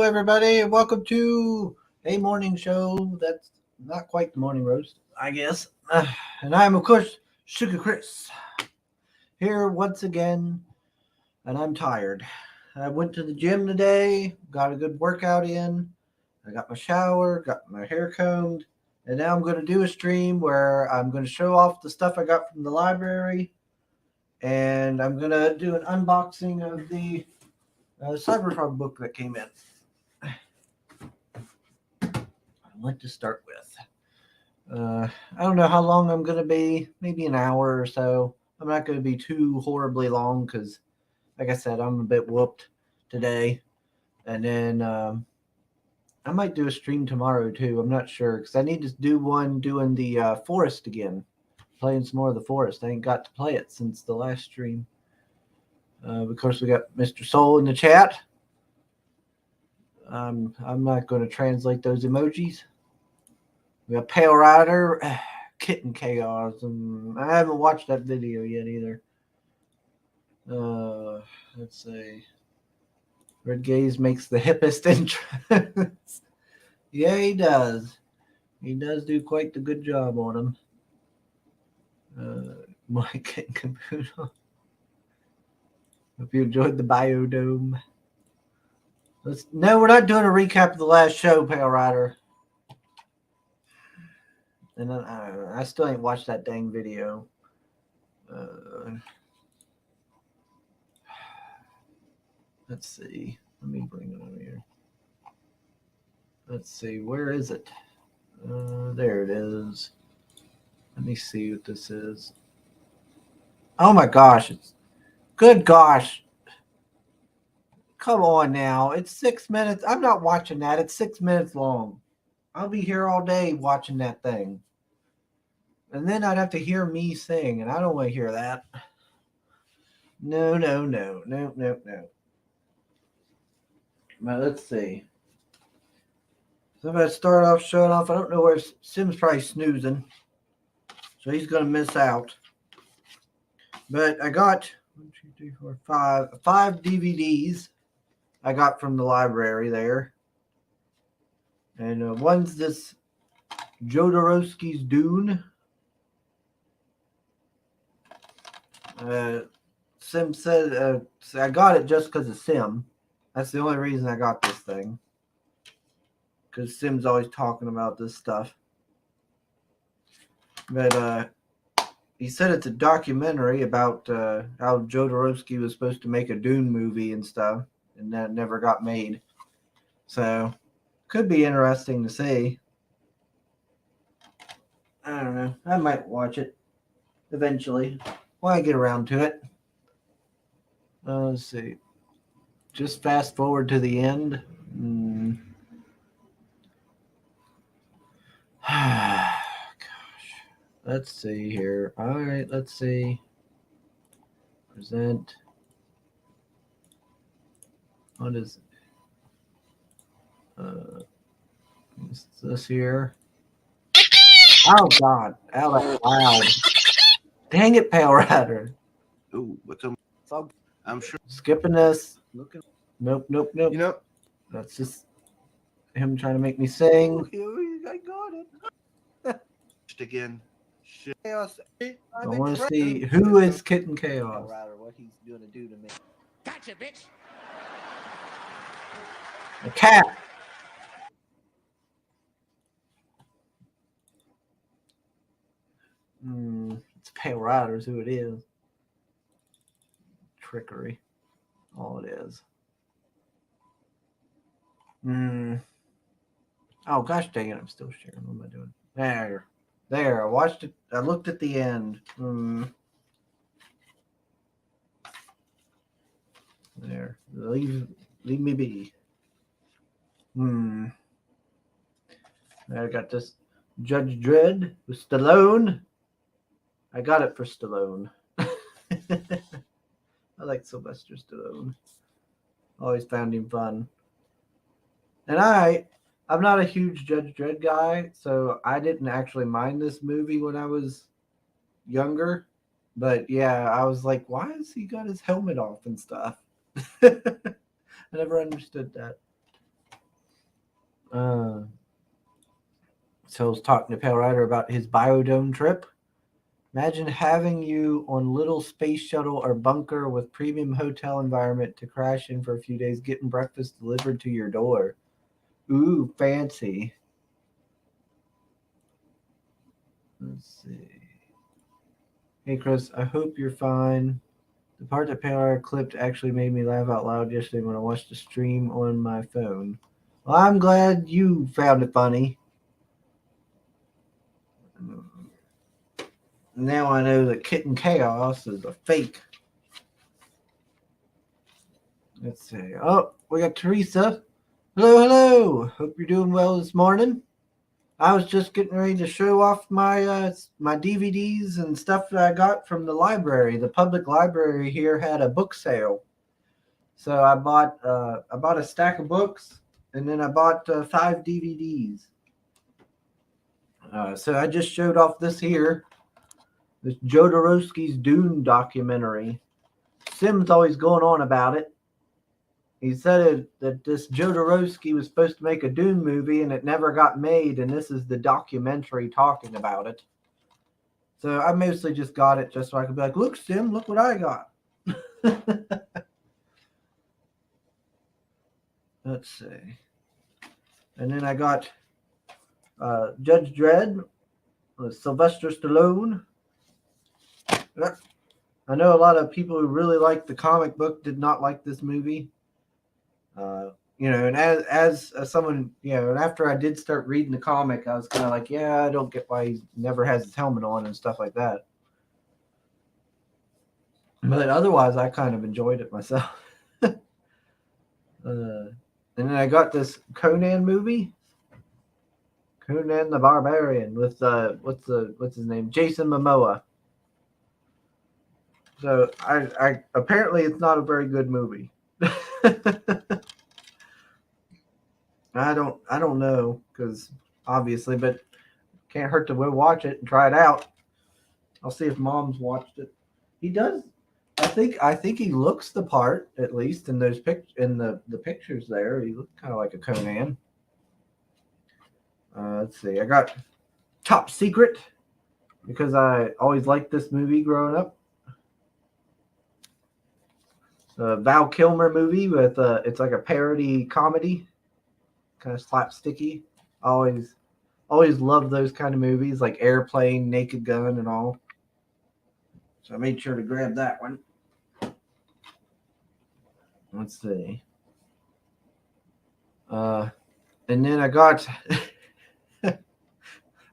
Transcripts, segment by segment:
everybody, and welcome to a morning show that's not quite the morning roast, I guess. And I'm, of course, Sugar Chris, here once again, and I'm tired. I went to the gym today, got a good workout in, I got my shower, got my hair combed, and now I'm going to do a stream where I'm going to show off the stuff I got from the library, and I'm going to do an unboxing of the Cyberpunk book that came in. What to start with. I don't know how long I'm going to be, maybe an hour or so. I'm not going to be too horribly long because, like I said, I'm a bit whooped today. And then I might do a stream tomorrow too. I'm not sure because I need to do one doing the Forest again. Playing some more of the Forest. I ain't got to play it since the last stream. Of course, we got Mr. Soul in the chat. I'm not going to translate those emojis. We got Pale Rider, Kitten Chaos, and I haven't watched that video yet either. Let's see. Red Gaze makes the hippest entrance. Yeah, he does. He does do quite the good job on him. Mike and Caputo. Hope you enjoyed the Biodome. No, we're not doing a recap of the last show, Pale Rider. And I still ain't watched that dang video. Let's see. Let me bring it over here. Let's see. Where is it? There it is. Let me see what this is. Oh my gosh. Good gosh. Come on now. It's 6 minutes. I'm not watching that. It's 6 minutes long. I'll be here all day watching that thing. And then I'd have to hear me sing, and I don't want to hear that. No. Now, let's see. So I'm going to start off showing off. I don't know where Sim's probably snoozing. So he's going to miss out. But I got 1, 2, 3, 4, 5 DVDs I got from the library there. And one's this Jodorowsky's Dune. Sim said I got it just because of Sim. That's the only reason I got this thing. Because Sim's always talking about this stuff. But he said it's a documentary about how Jodorowsky was supposed to make a Dune movie and stuff, and that never got made. So, could be interesting to see. I don't know. I might watch it eventually when I get around to it. Let's see. Just fast forward to the end. Gosh. Let's see here. All right, let's see. Present. What is this here? Oh God! Out loud! Dang it, Pale Rider! Ooh, what's up? I'm sure. Skipping this. Looking. Nope. You know. That's just him trying to make me sing. I got it. Again. Chaos. I want to see who is Kitten Chaos. What he's going to do to me. Gotcha, bitch. A cat. It's Pale Riders who it is. Trickery. All it is. Oh gosh dang it, I'm still sharing. What am I doing? There. I watched it. I looked at the end. There. Leave me be. I got this Judge Dredd with Stallone. I got it for Stallone. I like Sylvester Stallone. Always found him fun. And I'm not a huge Judge Dredd guy, so I didn't actually mind this movie when I was younger. But yeah, I was like, why has he got his helmet off and stuff? I never understood that. So I was talking to Pale Rider about his biodome trip. Imagine having you on little space shuttle or bunker with premium hotel environment to crash in for a few days, getting breakfast delivered to your door. Ooh, fancy. Let's see. Hey, Chris, I hope you're fine. The part that Pale Rider clipped actually made me laugh out loud yesterday when I watched the stream on my phone. Well, I'm glad you found it funny. Now I know that Kitten Chaos is a fake. Let's see. Oh, we got Teresa. Hello, hello. Hope you're doing well this morning. I was just getting ready to show off my my DVDs and stuff that I got from the library. The public library here had a book sale, so I bought a stack of books, and then I bought 5 DVDs. So I just showed off this here, this Jodorowsky's Dune documentary. Sim's always going on about it. He said that this Jodorowsky was supposed to make a Dune movie and it never got made, and this is the documentary talking about it. So I mostly just got it just so I could be like, look, Sim, look what I got. Let's see. And then I got Judge Dredd with Sylvester Stallone. I know a lot of people who really liked the comic book did not like this movie. And as someone, and after I did start reading the comic, I was kind of like, yeah, I don't get why he never has his helmet on and stuff like that. But otherwise, I kind of enjoyed it myself. And then I got this Conan movie, Conan the Barbarian, with what's his name, Jason Momoa. So I apparently it's not a very good movie. I don't know, because obviously, but can't hurt to watch it and try it out. I'll see if Mom's watched it. He does. I think he looks the part, at least in those the pictures there. He looks kind of like a Conan. Let's see. I got Top Secret because I always liked this movie growing up. Val Kilmer movie with it's like a parody comedy, kind of slapsticky. Always loved those kind of movies, like Airplane, Naked Gun, and all. So I made sure to grab that one. Let's see. And then I got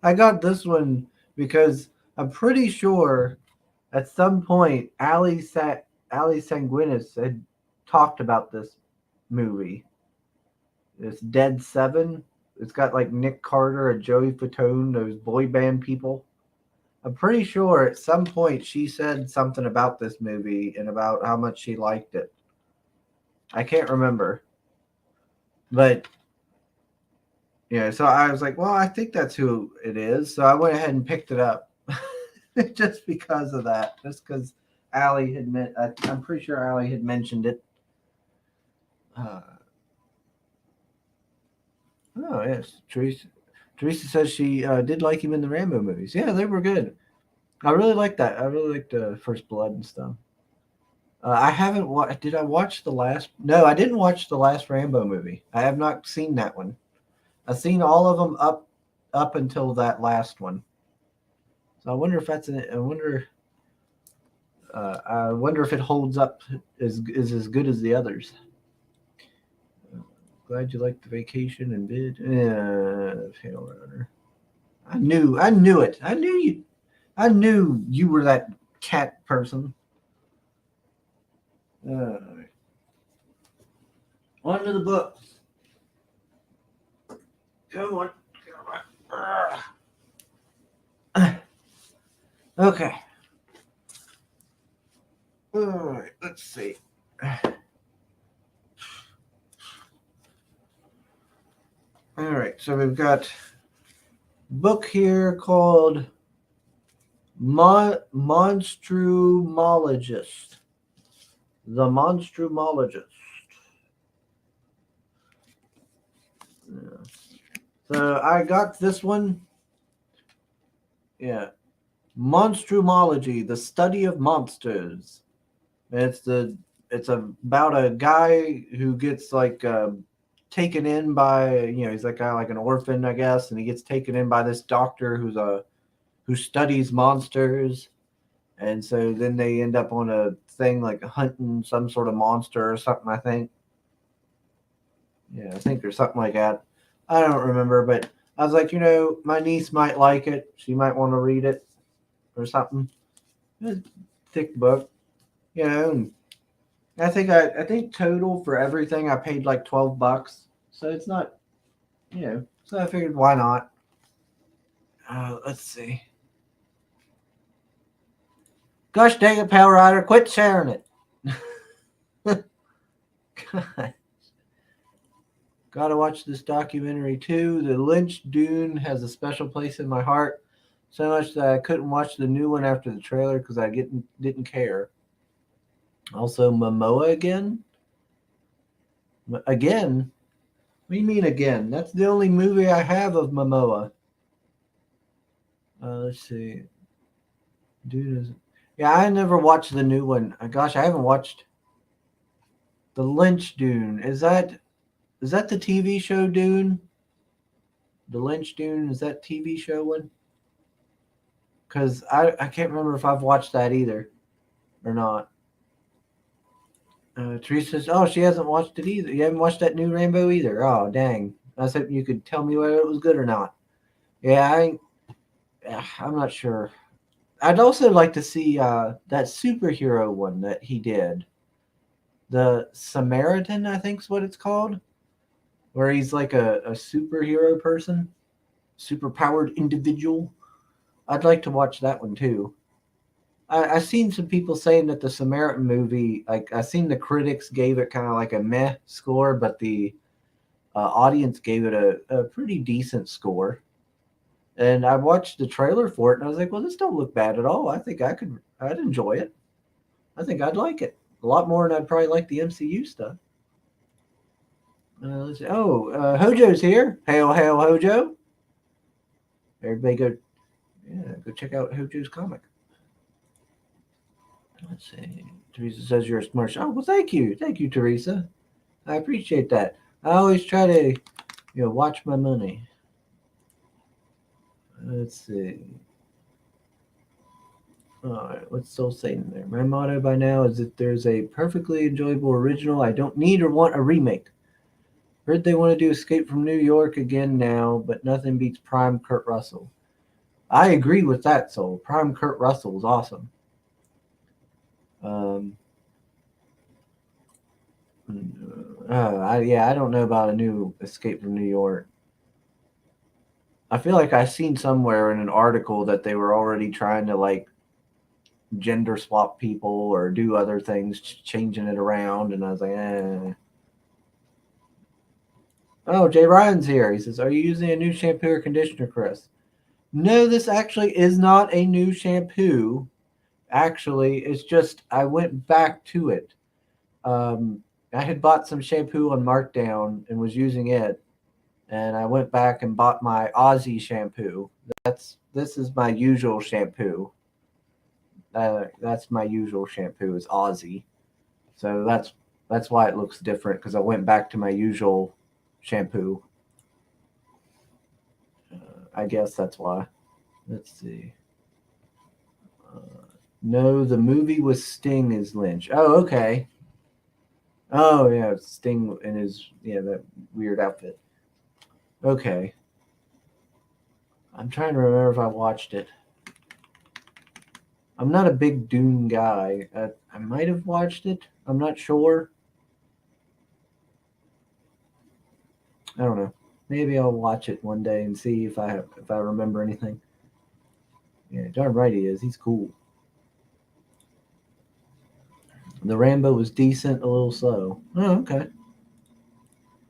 I got this one because I'm pretty sure at some point Ali Sanguinis had talked about this movie. It's Dead Seven. It's got like Nick Carter and Joey Fatone, those boy band people. I'm pretty sure at some point she said something about this movie and about how much she liked it. I can't remember. But so I was like, well, I think that's who it is. So I went ahead and picked it up just because of that. Just because Allie had I'm pretty sure Allie had mentioned it. Oh, yes. Teresa says she did like him in the Rambo movies. Yeah, they were good. I really liked that. I really liked First Blood and stuff. I haven't watched. Did I watch the last? No, I didn't watch the last Rambo movie. I have not seen that one. I've seen all of them up until that last one. So I wonder if that's I wonder if it holds up is as good as the others. Glad you liked the Vacation and bid. Pale Rider. I knew it. I knew you were that cat person. On to the books. Come on. Okay. All right, let's see. All right, so we've got a book here called Monstrumologist. The Monstrumologist. Yeah. So I got this one Yeah. Monstrumology, the study of monsters. It's about a guy who gets like taken in by, he's like like an orphan, I guess, and he gets taken in by this doctor who studies monsters, and so then they end up on a thing like hunting some sort of monster or something. I think, yeah, I think there's something like that. I don't remember, but I was like, my niece might like it. She might want to read it or something. It's a thick book, and I think total for everything I paid like $12. So it's not, so I figured why not? Let's see. Gosh dang it, Power Rider, quit sharing it. God. Gotta watch this documentary too. The Lynch Dune has a special place in my heart, so much that I couldn't watch the new one after the trailer because I didn't care. Also, Momoa again. Again? What do you mean again? That's the only movie I have of Momoa. Let's see. Dune is. Yeah, I never watched the new one. Gosh, I haven't watched the Lynch Dune. Is that the TV show Dune? The Lynch Dune, is that TV show one? Because I can't remember if I've watched that either or not. Teresa says, oh, she hasn't watched it either. You haven't watched that new Rainbow either. Oh, dang. I was hoping you could tell me whether it was good or not. Yeah, I'm not sure. I'd also like to see that superhero one that he did. The Samaritan, I think is what it's called. Where he's like a superhero person, superpowered individual. I'd like to watch that one too. I've seen some people saying that the Samaritan movie, like I seen the critics gave it kind of like a meh score, but the audience gave it a pretty decent score. And I watched the trailer for it, and I was like, well, this don't look bad at all. I think I'd enjoy it. I think I'd like it a lot more than I'd probably like the MCU stuff. Let's see. Oh, Hojo's here. Hail, hail, Hojo! Everybody go check out Hojo's comic. Let's see. Teresa says you're a smart. Oh, well, thank you, Teresa. I appreciate that. I always try to, watch my money. Let's see. All right, what's still saying there? My motto by now is that there's a perfectly enjoyable original I don't need or want a remake. Heard they want to do Escape from New York again now, but nothing beats Prime Kurt Russell. I agree with that, Soul. Prime Kurt Russell is awesome. I don't know about a new Escape from New York. I feel like I seen somewhere in an article that they were already trying to like gender swap people or do other things, changing it around, and I was like, eh. Oh, Jay Ryan's here. He says, are you using a new shampoo or conditioner, Chris? No, this actually is not a new shampoo. Actually, it's just I went back to it. I had bought some shampoo on markdown and was using it, and I went back and bought my Aussie shampoo. This is my usual shampoo. That's my usual shampoo is Aussie, so that's why it looks different because I went back to my usual shampoo. I guess that's why. Let's see. No, the movie with Sting is Lynch. Oh, okay. Oh yeah, Sting in his that weird outfit. Okay. I'm trying to remember if I watched it. I'm not a big Dune guy. I might have watched it. I'm not sure. I don't know. Maybe I'll watch it one day and see if I remember anything. Yeah, darn right he is. He's cool. The Rambo was decent, a little slow. Oh, okay.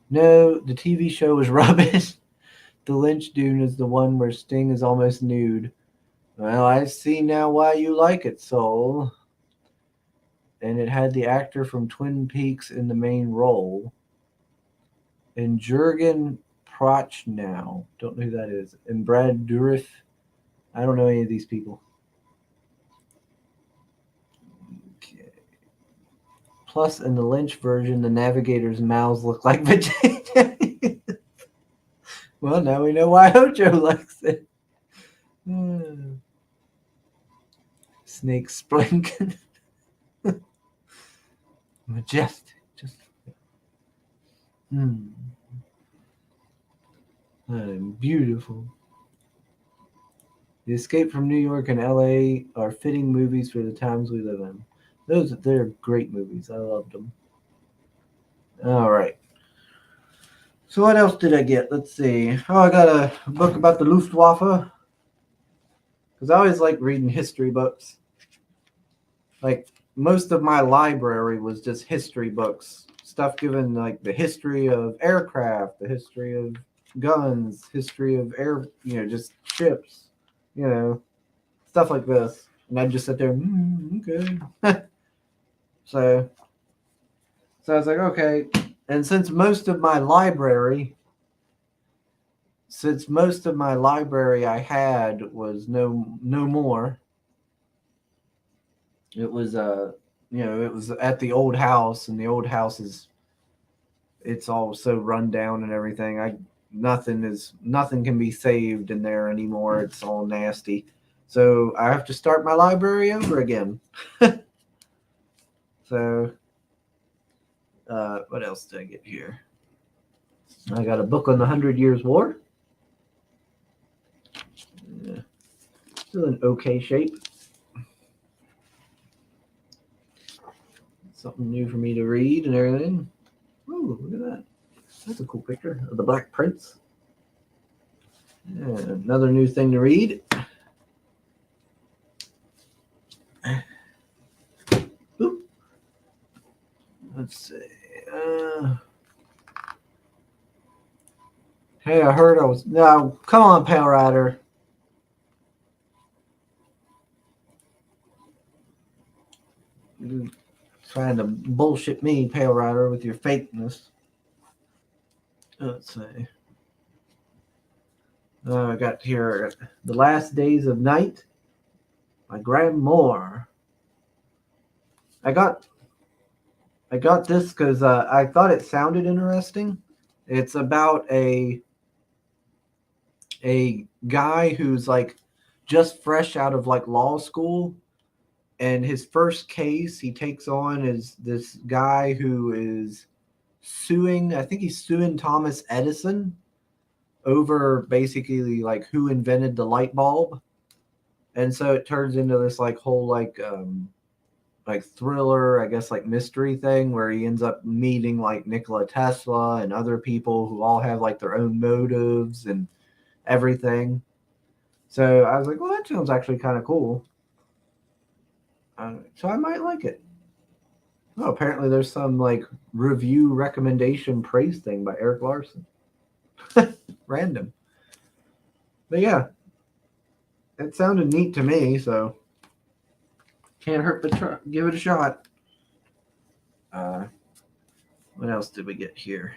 No, the TV show was rubbish. The Lynch Dune is the one where Sting is almost nude. Well, I see now why you like it, Soul. And it had the actor from Twin Peaks in the main role. And Jurgen Prochnow. Don't know who that is. And Brad Dourif. I don't know any of these people. Okay. Plus, in the Lynch version, the navigators' mouths look like vagina. Well, now we know why Ocho likes it. Snake Splinkin. Majestic. Just. Beautiful. The Escape from New York and LA are fitting movies for the times we live in. They're great movies. I loved them. All right. So what else did I get? Let's see. Oh, I got a book about the Luftwaffe. Because I always like reading history books. Like most of my library was just history books. Stuff given like the history of aircraft, the history of guns, history of air, just ships, stuff like this. And I'd just sit there, okay. So I was like, okay. And since most of my library I had was no more, it was it was at the old house, and the old house it's all so run down and everything. Nothing can be saved in there anymore. It's all nasty. So I have to start my library over again. So what else did I get here? I got a book on the 100 Years' War. Yeah. Still in okay shape. Something new for me to read and everything. Oh, look at that. That's a cool picture of the Black Prince. Yeah, another new thing to read. Oop. Let's see. Hey, I heard I was... No, come on, Pale Rider. You're trying to bullshit me, Pale Rider, with your fakeness. Let's see. I got here The Last Days of Night by Graham Moore. I got this because I thought it sounded interesting. It's about a guy who's like just fresh out of like law school, and his first case he takes on is this guy who is suing. I think he's suing Thomas Edison over basically like who invented the light bulb. And so it turns into this like whole like thriller, I guess, like mystery thing where he ends up meeting like Nikola Tesla and other people who all have like their own motives and everything. So I was like, well, that sounds actually kind of cool. So I might like it. Oh, apparently there's some like review recommendation praise thing by Eric Larson. Random. But yeah, it sounded neat to me, so can't hurt but give it a shot. What else did we get here?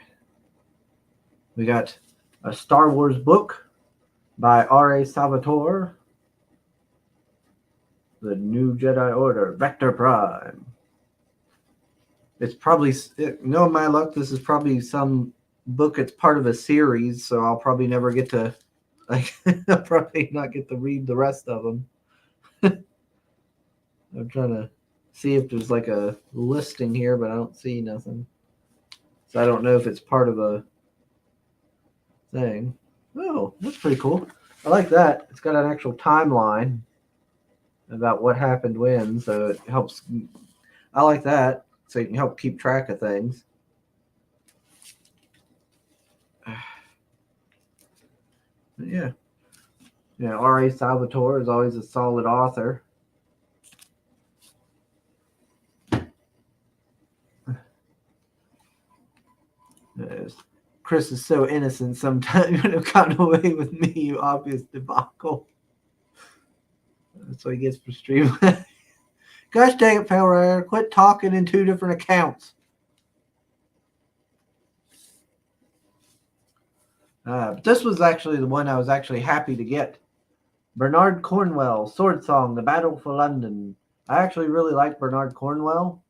We got a Star Wars book by R.A. Salvatore. The New Jedi Order, Vector Prime. It's probably, my luck, this is probably some book. It's part of a series, so I'll probably never get to, I'll probably not get to read the rest of them. I'm trying to see if there's like a listing here, but I don't see nothing. So I don't know if it's part of a thing. Oh, that's pretty cool. I like that. It's got an actual timeline about what happened when, so it helps. I like that, so you can help keep track of things. Yeah. R.A. Salvatore is always a solid author. Chris is so innocent sometimes. You would have gotten away with me, you obvious debacle. That's what he gets for streaming. Gosh dang it, Pale Rider. Quit talking in two different accounts. But this was actually the one I was actually happy to get. Bernard Cornwell, Sword Song, The Battle for London. I actually really like Bernard Cornwell.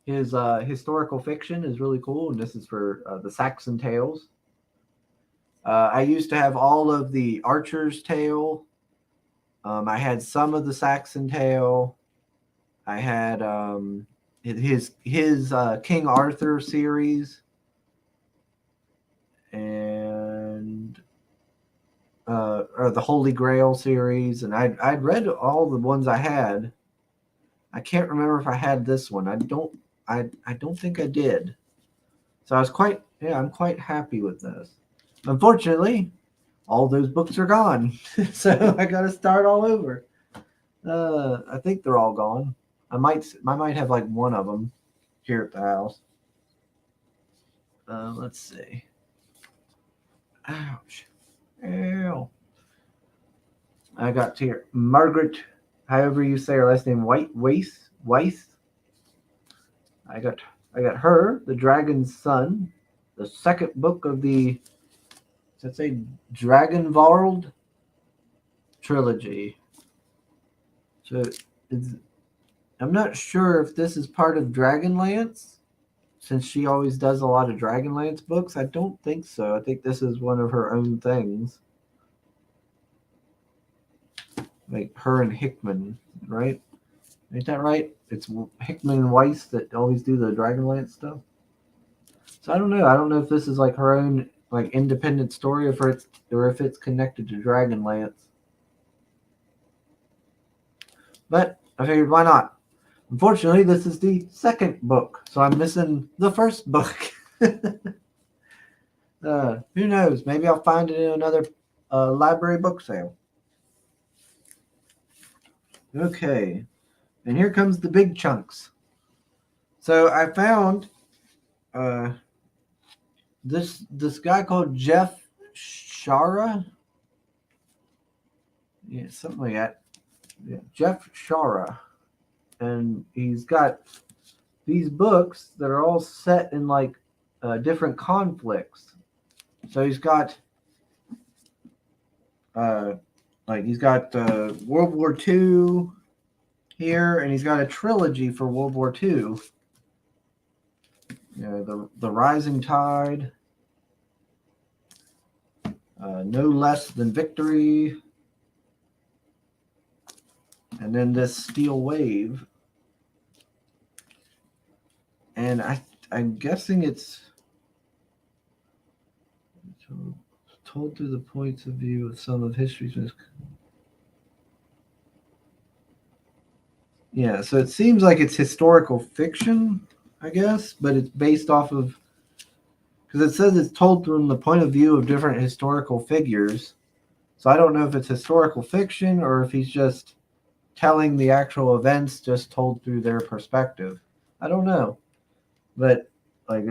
His historical fiction is really cool, and this is for the Saxon Tales. I used to have all of the Archer's Tale. I had some of the Saxon Tale. I had his King Arthur series, and or the Holy Grail series, and I'd read all the ones I had. I can't remember if I had this one. I don't think I did. So I'm quite happy with this. Unfortunately, all those books are gone, so I got to start all over. I think they're all gone. I might have like one of them here at the house. Let's see. Ouch. Ew. I got here Margaret, however you say her last name, Weiss. I got her, The Dragon's Son, the second book of the, let's say, Dragonvarld trilogy. So I'm not sure if this is part of Dragonlance, since she always does a lot of Dragonlance books. I don't think so. I think this is one of her own things. Like her and Hickman, right? Ain't that right? It's Hickman and Weiss that always do the Dragonlance stuff. So I don't know. I don't know if this is like her own like independent story, or if it's connected to Dragonlance. But I figured, why not? Unfortunately, this is the second book, so I'm missing the first book. Who knows? Maybe I'll find it in another library book sale. Okay, and here comes the big chunks. So I found this guy called Jeff Shara. Yeah, something like that. Yeah, Jeff Shara. And he's got these books that are all set in like different conflicts. So he's got World War II here, and he's got a trilogy for World War II. You know, the Rising Tide, No Less Than Victory, and then this Steel Wave. And I'm guessing it's told through the points of view of some of history's. Yeah, so it seems like it's historical fiction, I guess, but it's based off of, because it says it's told from the point of view of different historical figures. So I don't know if it's historical fiction or if he's just telling the actual events just told through their perspective. I don't know. But like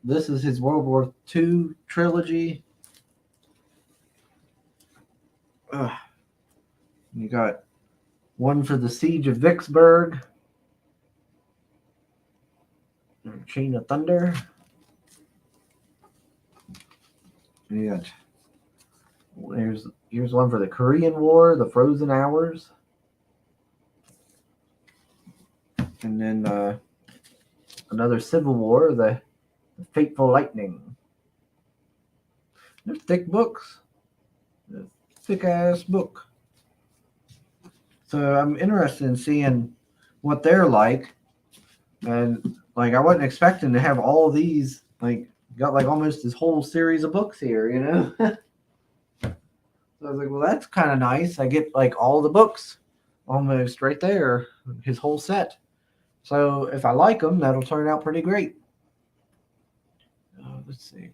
this is his World War II trilogy. You got one for the Siege of Vicksburg, Chain of Thunder. And you got here's one for the Korean War, the Frozen Hours, and then another Civil War, the Fateful Lightning. They're thick books. Thick ass book. So I'm interested in seeing what they're like. And like I wasn't expecting to have all of these, like got like almost this whole series of books here, you know? So I was like, well, that's kind of nice. I get like all the books almost right there, his whole set. So if I like them, that'll turn out pretty great. Let's see.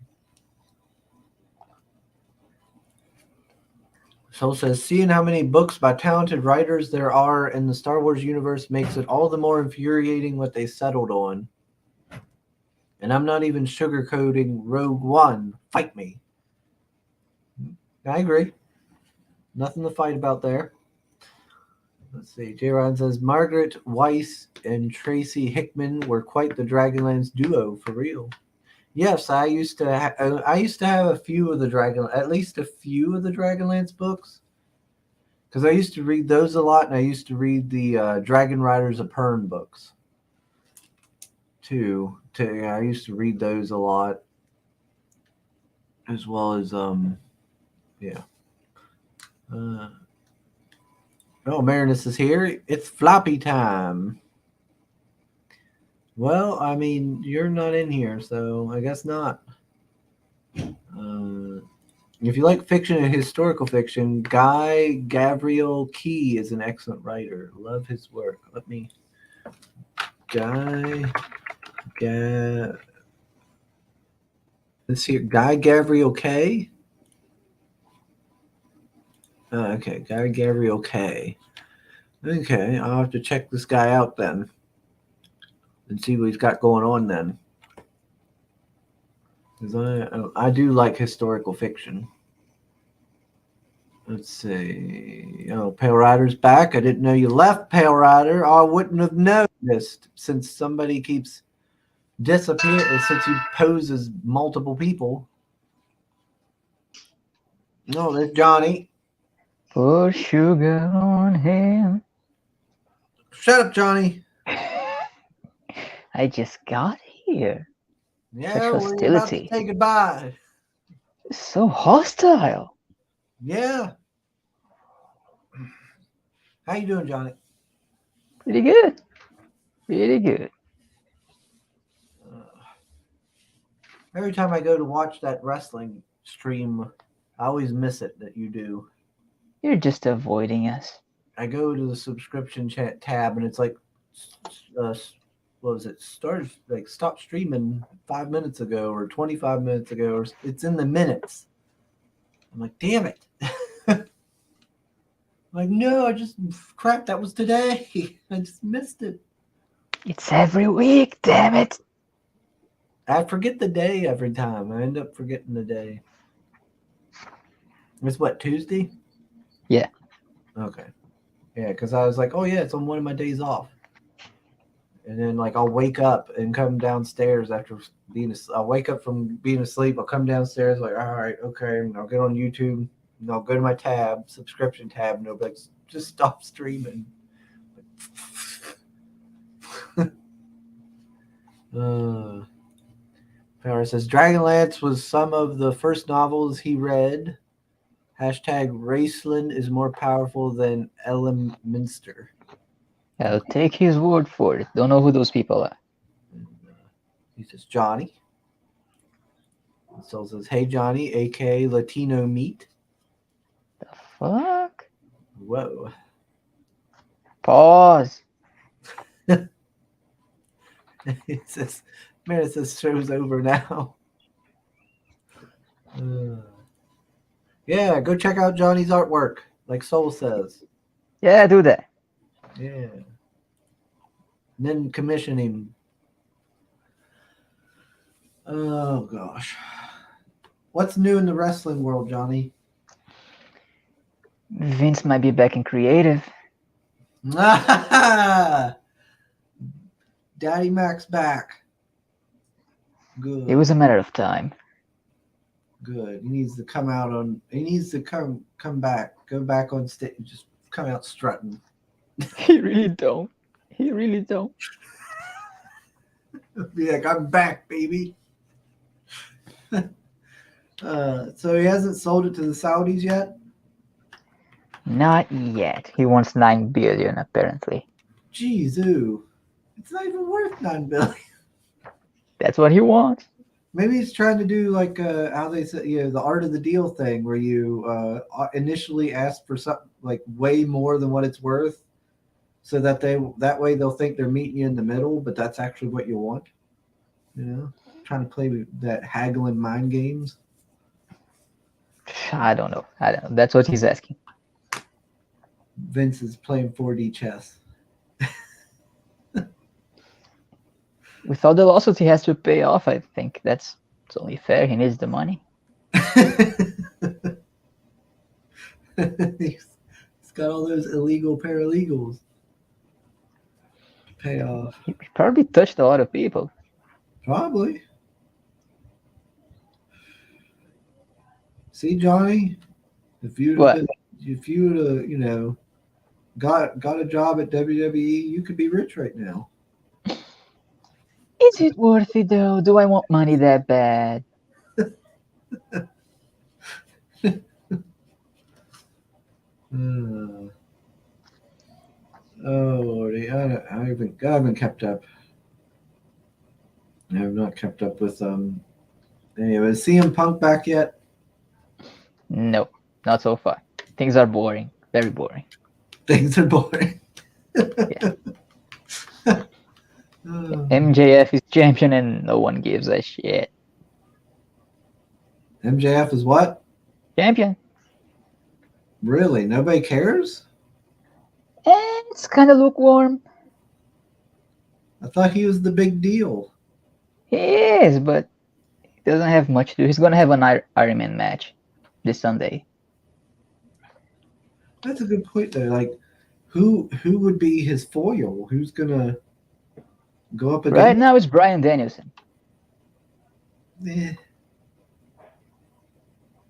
So it says, seeing how many books by talented writers there are in the Star Wars universe makes it all the more infuriating what they settled on. And I'm not even sugarcoating Rogue One. Fight me. I agree. Nothing to fight about there. Let's see. J. Ryan says, Margaret Weiss and Tracy Hickman were quite the Dragonlance duo for real. Yes, I used to have a few of the at least a few of the Dragonlance books. Because I used to read those a lot, and I used to read the Dragon Riders of Pern books too. I used to read those a lot, as well as yeah. Oh, Marinus is here. It's floppy time. Well, I mean, you're not in here, so I guess not. If you like fiction and historical fiction, Guy Gavriel Key is an excellent writer. Love his work. Let's see, Guy Gavriel K. Okay, Guy Gavriel K. Okay, I'll have to check this guy out then and see what he's got going on then. Because I do like historical fiction. Let's see. Oh, Pale Rider's back. I didn't know you left, Pale Rider. I wouldn't have noticed since somebody keeps disappearing, since he poses multiple people. No, there's Johnny. Put sugar on him. Shut up, Johnny. I just got here. Yeah, Such we're about to hostility. say goodbye. So hostile. Yeah. How you doing, Johnny? Pretty good. Pretty good. Every time I go to watch that wrestling stream, I always miss it that you do. You're just avoiding us. I go to the subscription chat tab and it's like, what was it? Stop streaming 5 minutes ago or 25 minutes ago, or it's in the minutes. I'm like, damn it. Like, no, crap, that was today. I just missed it. It's every week, damn it. I forget the day every time. I end up forgetting the day. It's what, Tuesday? Yeah. Okay. Yeah, because I was like, oh, yeah, it's on one of my days off. And then, like, I'll wake up and come downstairs after I'll wake up from being asleep. I'll come downstairs, like, all right, okay. And I'll get on YouTube. And I'll go to my subscription tab, and it'll be like, just stop streaming. Power says Dragonlance was some of the first novels he read. Hashtag Raceland is more powerful than Elminster. I'll take his word for it. Don't know who those people are. And, he says Johnny. And so says, hey Johnny, aka Latino Meat. The fuck? Whoa. Pause. It says, man, it says show's over now. Yeah, go check out Johnny's artwork, like Soul says. Yeah, do that. Yeah. And then commission him. Oh, gosh. What's new in the wrestling world, Johnny? Vince might be back in creative. Daddy Mac's back. Good. It was a matter of time. Good. He needs to come out on. He needs to come back. Go back on stage. Just come out strutting. He really don't. He really don't. Be like, I'm back, baby. So he hasn't sold it to the Saudis yet? Not yet. He wants 9 billion apparently. Jeez, ooh. It's not even worth $9 billion. That's what he wants. Maybe he's trying to do like how they say, the art of the deal thing, where you initially ask for something like way more than what it's worth, so that that way they'll think they're meeting you in the middle, but that's actually what you want. Trying to play with that haggling mind games. I don't know. That's what he's asking. Vince is playing 4D chess. With all the lawsuits he has to pay off, I think it's only fair. He needs the money. He's got all those illegal paralegals to pay off. He probably touched a lot of people. Probably. See, Johnny, if you'd What? have been if you would got a job at WWE, you could be rich right now. Is it worth it though? Do I want money that bad? Oh Lordy, I haven't kept up. I have not kept up with Anyway, is CM Punk back yet? No, not so far. Things are boring. Very boring. Things are boring. Yeah. Oh. MJF is champion and no one gives a shit. MJF is what? Champion. Really? Nobody cares? And it's kind of lukewarm. I thought he was the big deal. He is, but he doesn't have much to do. He's gonna have an Iron Man match this Sunday. That's a good point though. Like, who would be his foil? Who's gonna go up against? Right now it's Bryan Danielson. Eh.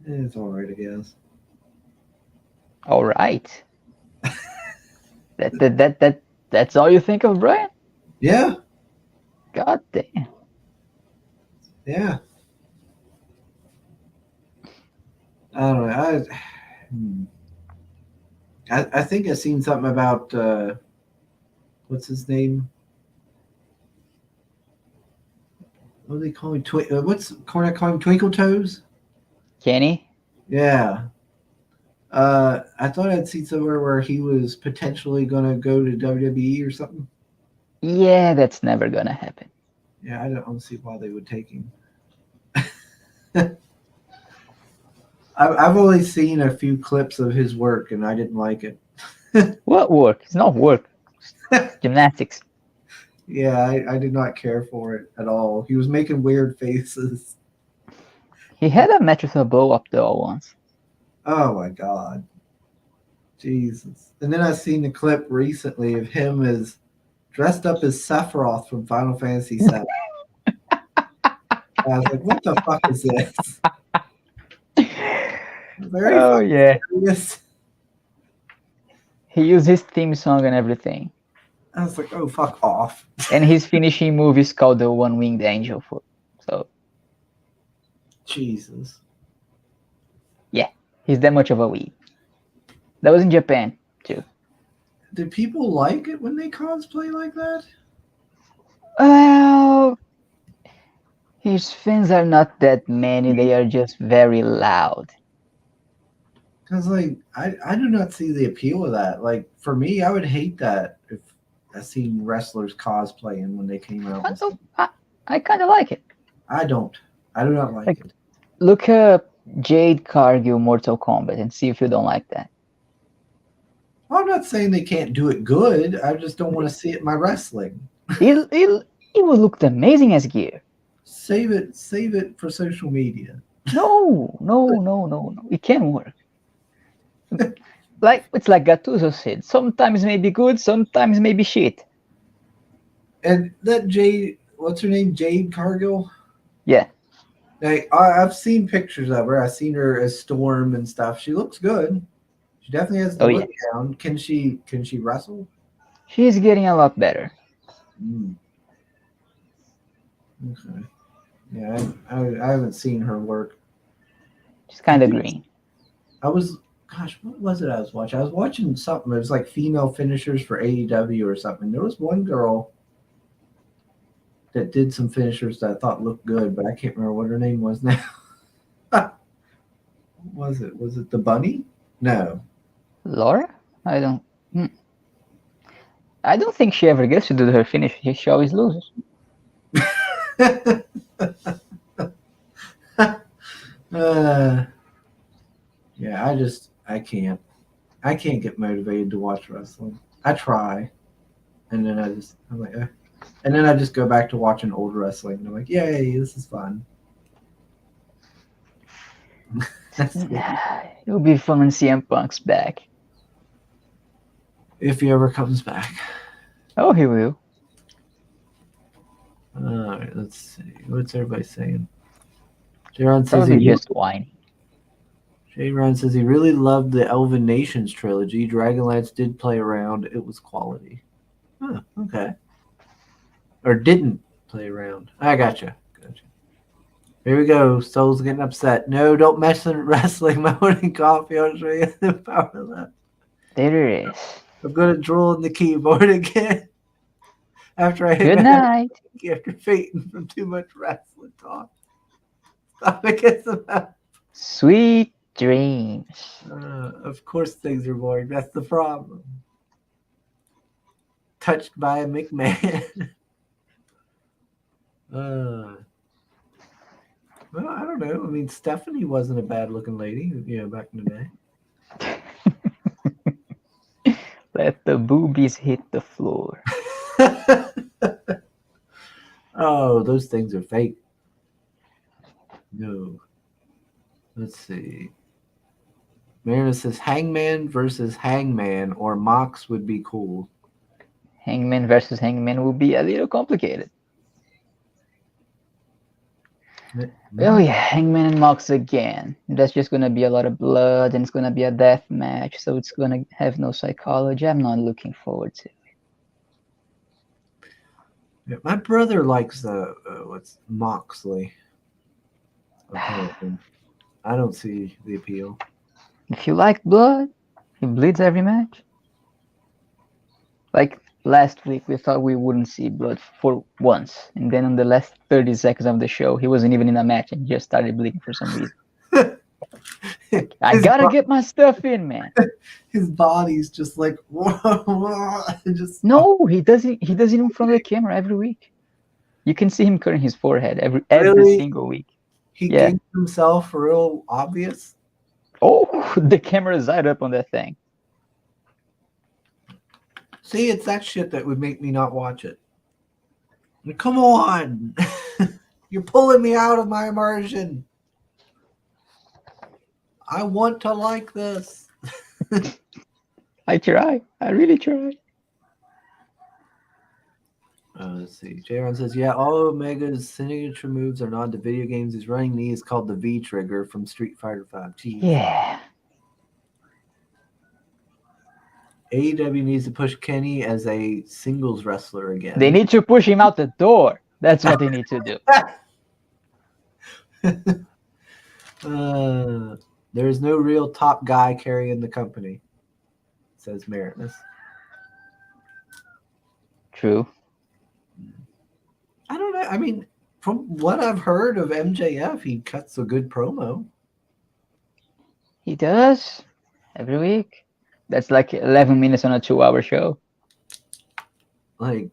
It's all right, I guess. All right. That's all you think of Bryan? Yeah, God damn. yeah. I don't know. I think I seen something about what's his name? What do they call him? What's Cornette call him? Twinkle Toes? Kenny? Yeah. I thought I'd seen somewhere where he was potentially gonna go to WWE or something. Yeah, that's never gonna happen. Yeah, I don't see why they would take him. I've only seen a few clips of his work, and I didn't like it. What work? It's not work. Gymnastics. Yeah, I did not care for it at all. He was making weird faces. He had a match with a blow up doll once. Oh my god. Jesus. And then I seen the clip recently of him as dressed up as Sephiroth from Final Fantasy VII. I was like, what the fuck is this? Very Oh yeah. serious. He used his theme song and everything. I was like, oh, fuck off. And his finishing move is called the One Winged Angel. So Jesus. he's that much of a weeb. That was in Japan too. Do people like it when they cosplay like that? Well, his fans are not that many. They are just very loud. Because, like, I do not see the appeal of that. Like, for me, I would hate that if I seen wrestlers cosplaying when they came out. I kind of like it. I don't. I do not like Like- it. Look up Jade Cargill Mortal Kombat and see if you don't like that. I'm not saying they can't do it good. I just don't want to see it in my wrestling. It would look amazing as gear. Save it for social media. No. It can work. Like it's like Gattuso said. Sometimes may be good, sometimes may be shit. And that Jade, what's her name? Jade Cargill? Yeah. Like, I've seen pictures of her. I've seen her as Storm and stuff. She looks good. She definitely has the Oh, look down. Can she wrestle? She's getting a lot better. Okay. Yeah, I haven't seen her work. She's kind of green. What was it I was watching? I was watching something. It was like female finishers for AEW or something. There was one girl that did some finishers that I thought looked good, but I can't remember what her name was now. Was it the Bunny? No. Laura? I don't think she ever gets to do her finish. She always loses. Yeah, I can't get motivated to watch wrestling. I try, and then I'm like, and then I just go back to watching old wrestling. And I'm like, yay, this is fun. It'll be fun when CM Punk's back. If he ever comes back. Oh, he will. All right, let's see. What's everybody saying? Jaron says Probably he just whining. Jay Ryan says he really loved the Elven Nations trilogy. Dragonlance did play around. It was quality. Huh, okay. Or didn't play around. I gotcha. Here we go. Soul's getting upset. No, don't mess with wrestling. My morning coffee. I'll show you the power left. There it is. I'm going to drool on the keyboard again. After I hit Good night. after fainting from too much wrestling talk. Stop it. Get some help. Sweet dreams. Of course things are boring. That's the problem. Touched by a McMahon. Well, I don't know. I mean, Stephanie wasn't a bad-looking lady, back in the day. Let the boobies hit the floor. Oh, those things are fake. No. Let's see. Marina says Hangman versus Hangman or Mox would be cool. Hangman versus Hangman will be a little complicated. Oh yeah, Hangman and Mox again. That's just gonna be a lot of blood, and it's gonna be a death match, so it's gonna have no psychology. I'm not looking forward to it. Yeah, my brother likes the what's Moxley. Apparently. I don't see the appeal. If you like blood, he bleeds every match. Like last week, we thought we wouldn't see blood for once, and then on the last 30 seconds of the show, he wasn't even in a match and just started bleeding for some reason. I gotta get my stuff in, man. His body's just like just No, he doesn't. He does it in front of the camera every week. You can see him cutting his forehead every Really? single week. He Yeah. gave himself real obvious. Oh, the camera's right up on that thing. See, it's that shit that would make me not watch it. Come on. You're pulling me out of my immersion. I want to like this. I try. I really try. Let's see. J-Ron says, yeah, all Omega's signature moves are not the video games. His running knee is called the V trigger from Street Fighter V. Jeez. Yeah. AEW needs to push Kenny as a singles wrestler again. They need to push him out the door. That's what they need to do. There is no real top guy carrying the company, says Marinus. True. I don't know. I mean, from what I've heard of MJF, he cuts a good promo. He does every week. That's like 11 minutes on a 2-hour show. Like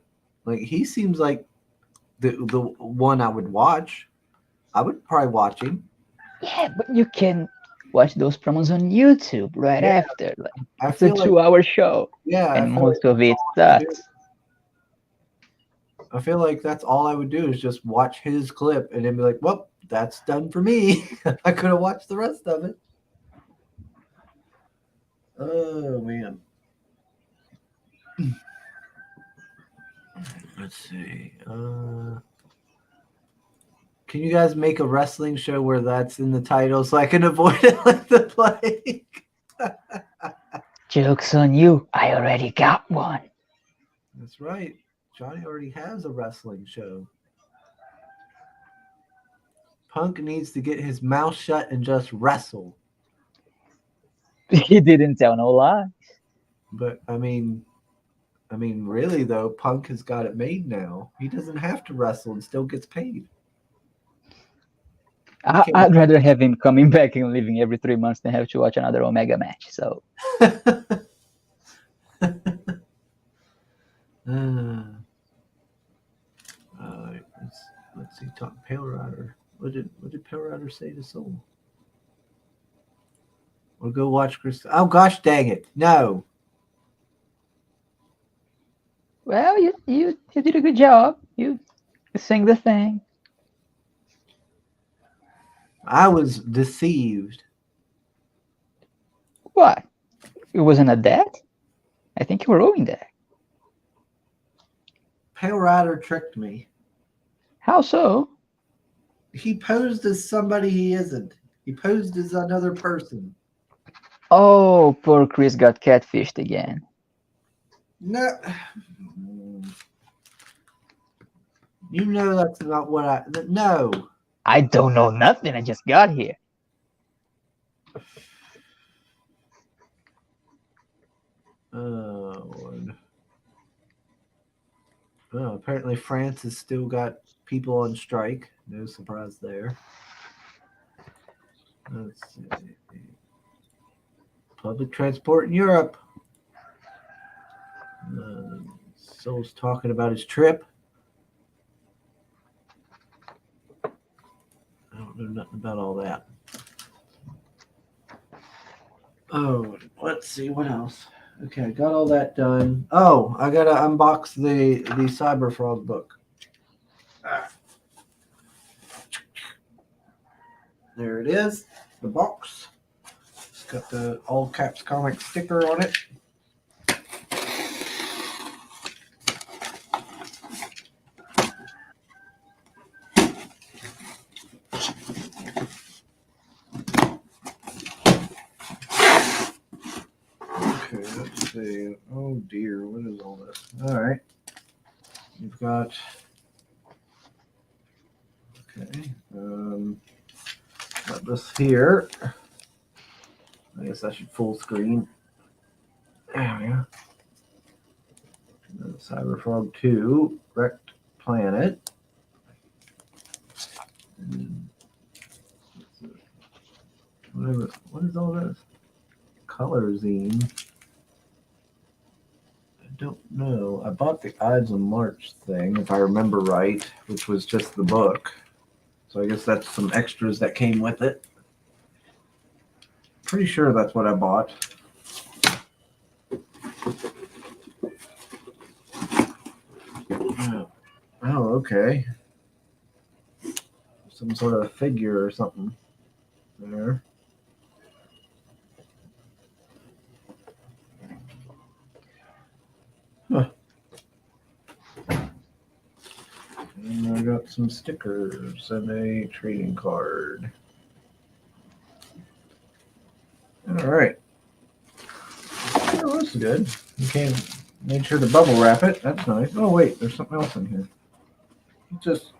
he seems like the one I would watch. I would probably watch him. Yeah, but you can watch those promos on YouTube right Yeah. after. Like, I it's a feel like 2-hour show, yeah, I and feel most like of it that's all I would sucks. do. I feel like that's all I would do is just watch his clip and then be like, well, that's done for me. I could have watched the rest of it. Oh, man. Let's see. Can you guys make a wrestling show where that's in the title so I can avoid it like the plague? Joke's on you. I already got one. That's right. Johnny already has a wrestling show. Punk needs to get his mouth shut and just wrestle. He didn't tell no lie. But I mean, really though, Punk has got it made now. He doesn't have to wrestle and still gets paid. I'd rather have him coming back and leaving every 3 months than have to watch another Omega match. So let's see. Talk Pale Rider. What did Pale Rider say to Soul? Or go watch Chris. Oh gosh, dang it! No. well, you did a good job. You sang the thing. I was deceived. What? It wasn't a debt? I think you were owing that. Pale Rider tricked me. How so? He posed as somebody he isn't. He posed as another person. Oh, poor Chris got catfished again. No. You know that's not what I. No. I don't know nothing. I just got here. Oh, Lord. Oh, apparently France has still got people on strike. No surprise there. Let's see. Public transport in Europe. Soul's talking about his trip. I don't know nothing about all that. Oh, let's see what else. Okay, I got all that done. Oh, I gotta unbox the Cyberfrog book. Ah. There it is, the box. It's got the all caps comic sticker on it. Okay, let's see. Oh dear, what is all this? All right, you've got. Okay, got this here. I guess I should full screen. There we go. Cyberfrog 2, Wrecked Planet. Whatever. What is all this? Color zine. I don't know. I bought the Ides of March thing, if I remember right, which was just the book. So I guess that's some extras that came with it. Pretty sure that's what I bought. Oh, okay. Some sort of figure or something there. Huh. And I got some stickers and a trading card. All right. Oh, that's good. You can make sure to bubble wrap it. That's nice. Oh, wait, there's something else in here. Just.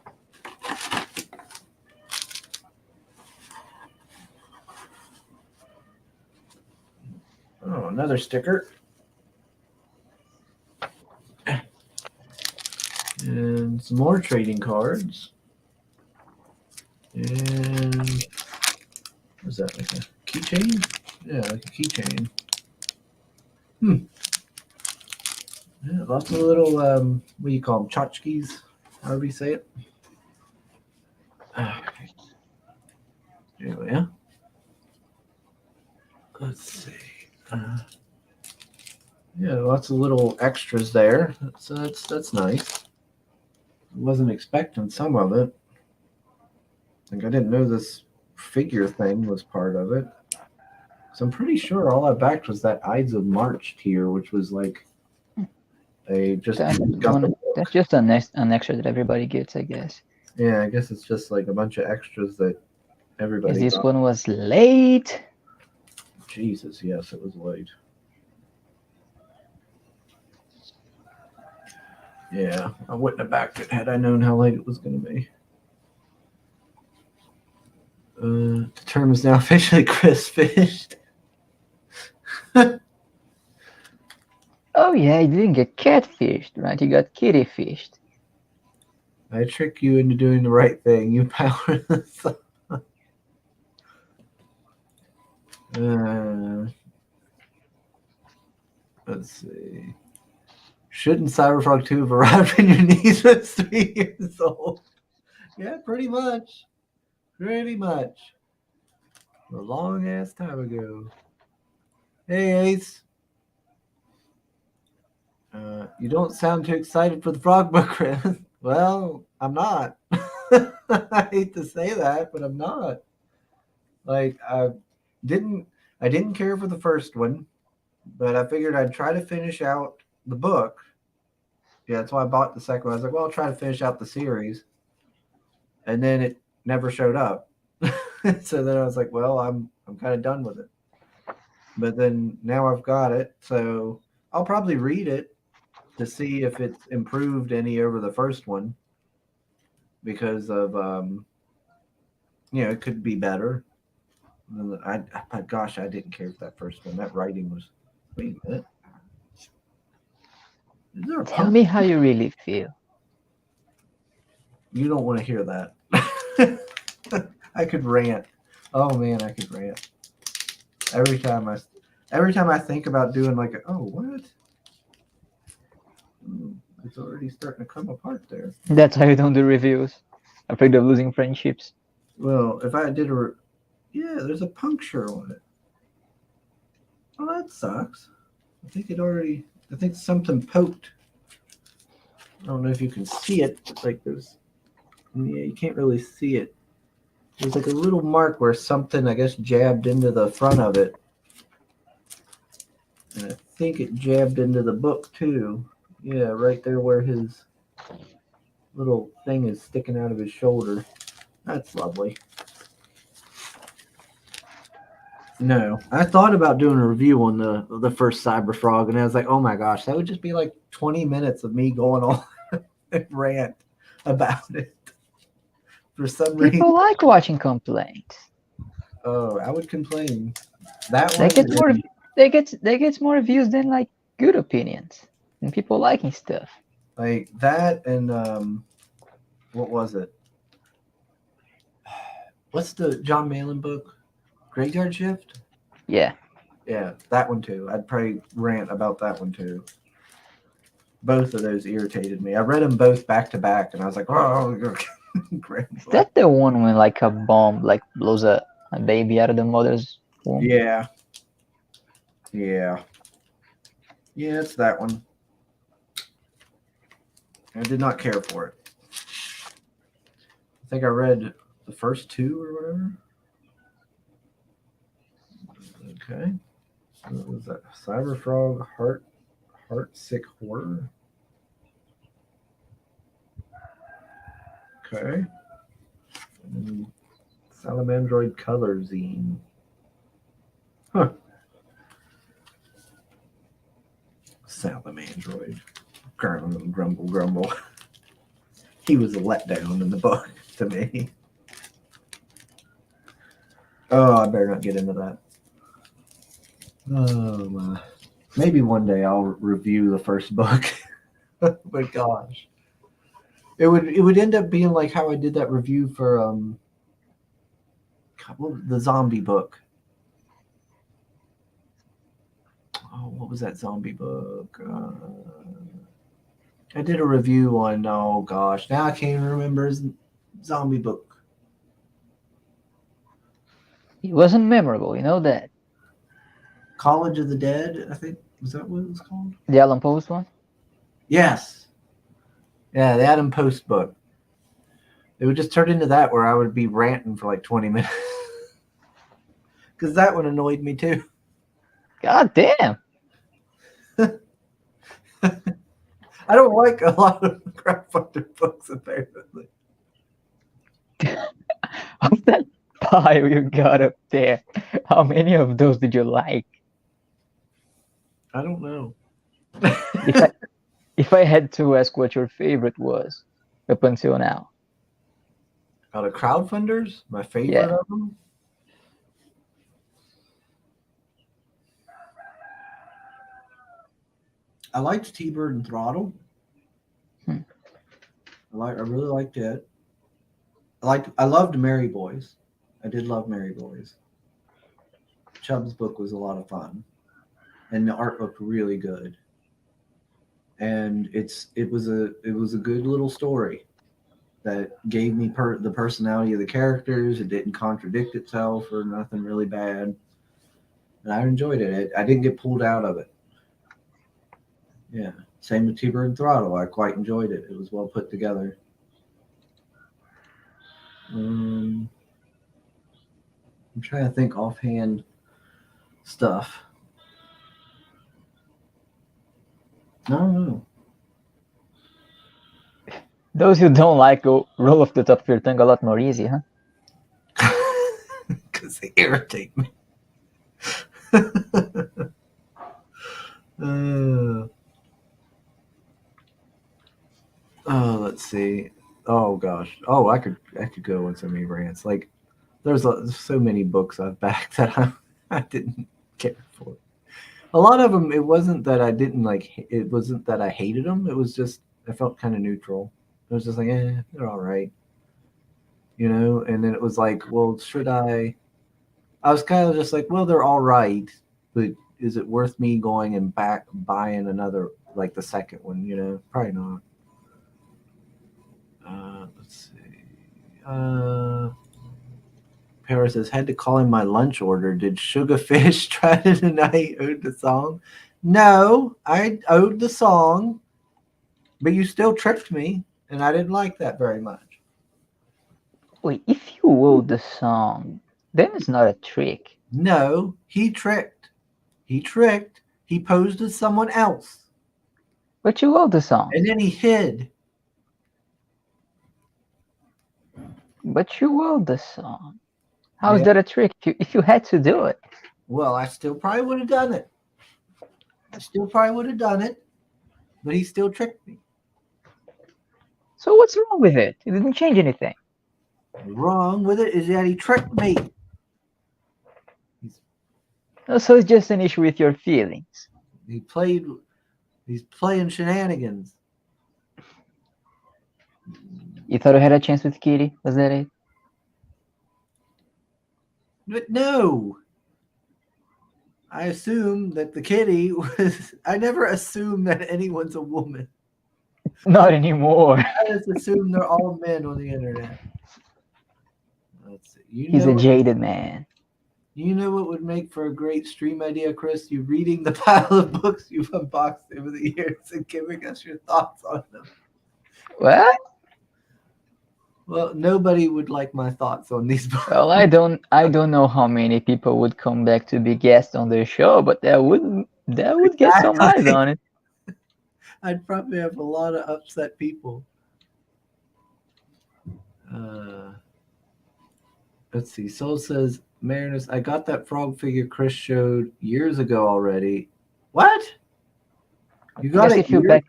Oh, another sticker. And some more trading cards. And what is that, like a keychain? Yeah, like a keychain. Yeah, lots of little, what do you call them, tchotchkes, however you say it. Anyway, yeah. Let's see. Yeah, lots of little extras there. That's nice. Wasn't expecting some of it. Like I didn't know this figure thing was part of it. So I'm pretty sure all I backed was that Ides of March tier, which was like a just that's just an extra that everybody gets, I guess. Yeah, I guess it's just like a bunch of extras that everybody. This one was late. Jesus, yes, it was late. Yeah, I wouldn't have backed it had I known how late it was going to be. The term is now officially Chris fished. Oh yeah, you didn't get catfished, right? You got kitty fished. I trick you into doing the right thing. You power this up. Let's see. Shouldn't Cyberfrog 2 have arrived when your niece was 3 years old? Yeah, pretty much. Pretty much. A long ass time ago. Hey, Ace. You don't sound too excited for the Frog Book, Chris. Well, I'm not. I hate to say that, but I'm not. Like, I didn't care for the first one, but I figured I'd try to finish out the book. Yeah, that's why I bought the second one. I was like, well, I'll try to finish out the series. And then it never showed up. So then I was like, well, I'm kind of done with it. But then now I've got it, so I'll probably read it to see if it's improved any over the first one because of it could be better. But gosh, I didn't care for that first one. That writing was. Wait a minute. Is there a Tell pump? me how you really feel. You don't want to hear that. I could rant. Oh man, I could rant. Every time I think about doing like what? It's already starting to come apart there. That's how you don't do reviews. Afraid of losing friendships. Well, if I did there's a puncture on it. Oh, that sucks. I think something poked. I don't know if you can see it. It's like you can't really see it. There's like a little mark where something, I guess, jabbed into the front of it. And I think it jabbed into the book too. Yeah, right there where his little thing is sticking out of his shoulder. That's lovely. No, I thought about doing a review on the first Cyberfrog, and I was like, oh my gosh, that would just be like 20 minutes of me going on and rant about it. For some reason, People like watching complaints. oh, I would complain. That They one, get more. They get more views than like good opinions and people liking stuff. like that, and what was it? What's the John Malin book? Graveyard Shift? Yeah. Yeah, that one too. I'd probably rant about that one too. Both of those irritated me. I read them both back to back, and I was like, "Oh, great!" Is that the one when like a bomb like blows a baby out of the mother's womb? Yeah, it's that one. I did not care for it. I think I read the first two or whatever. Okay. What was that? Cyberfrog Heartsick Horror. Okay. And Salamandroid Color Zine. Huh. Salamandroid. Grumble. He was a letdown in the book to me. Oh, I better not get into that. Oh my. Maybe one day I'll review the first book. But gosh. It would end up being like how I did that review for the zombie book. Oh, what was that zombie book? I did a review on, oh gosh, now I can't even remember his zombie book. It wasn't memorable, you know that. College of the Dead, I think. Was that what it was called? The Alan Post one? Yes. Yeah, the Adam Post book. It would just turn into that where I would be ranting for like 20 minutes. Because that one annoyed me too. God damn. I don't like a lot of crowdfunder books apparently. Of that pile you got up there, how many of those did you like? I don't know. If I had to ask what your favorite was up until now. Out of crowdfunders, my favorite Yeah. of them. I liked T-Bird and Throttle. Hmm. I really liked it. I loved Mary Boys. I did love Mary Boys. Chubb's book was a lot of fun, and the art looked really good. And it was a good little story that gave me the personality of the characters. It didn't contradict itself or nothing really bad, and I enjoyed it. I didn't get pulled out of it. Yeah, same with T-Bird and Throttle. I quite enjoyed it. It was well put together. I'm trying to think offhand stuff. No. Those who don't like go roll off the top of your tongue a lot more easy, huh? because they irritate me. Let's see. Oh gosh. Oh, I could go on so many rants. Like there's so many books I've backed that I didn't care for. A lot of them, it wasn't that I didn't like. It wasn't that I hated them. It was just I felt kind of neutral. It was just like, they're all right, you know. And then it was like, well, should I? I was kind of just like, well, they're all right, but is it worth me going and buying another, like the second one? You know, probably not. Let's see. Paris says, had to call in my lunch order. Did Sugarfish try to deny owed the song? No, I owed the song, but you still tricked me, and I didn't like that very much. Wait, if you owed the song, then it's not a trick. No, he tricked. He tricked. He posed as someone else. But you owed the song. And then he hid. But you owed the song. How is that a trick if you had to do it? Well, I still probably would have done it. But he still tricked me. So what's wrong with it? It didn't change anything. Wrong with it is that he tricked me. So it's just an issue with your feelings. He's playing shenanigans. You thought you had a chance with Kitty? Was that it? But no. I assume that the kitty was... I never assume that anyone's a woman. Not anymore. I just assume they're all men on the internet. Let's see. He's a jaded man. You know what would make for a great stream idea, Chris? You reading the pile of books you've unboxed over the years and giving us your thoughts on them. What? Well, nobody would like my thoughts on these books. Well, I don't know how many people would come back to be guests on their show, but that would get some eyes on it. I'd probably have a lot of upset people. Let's see. Soul says, Marinus, I got that frog figure Chris showed years ago already. What? You got it years ago?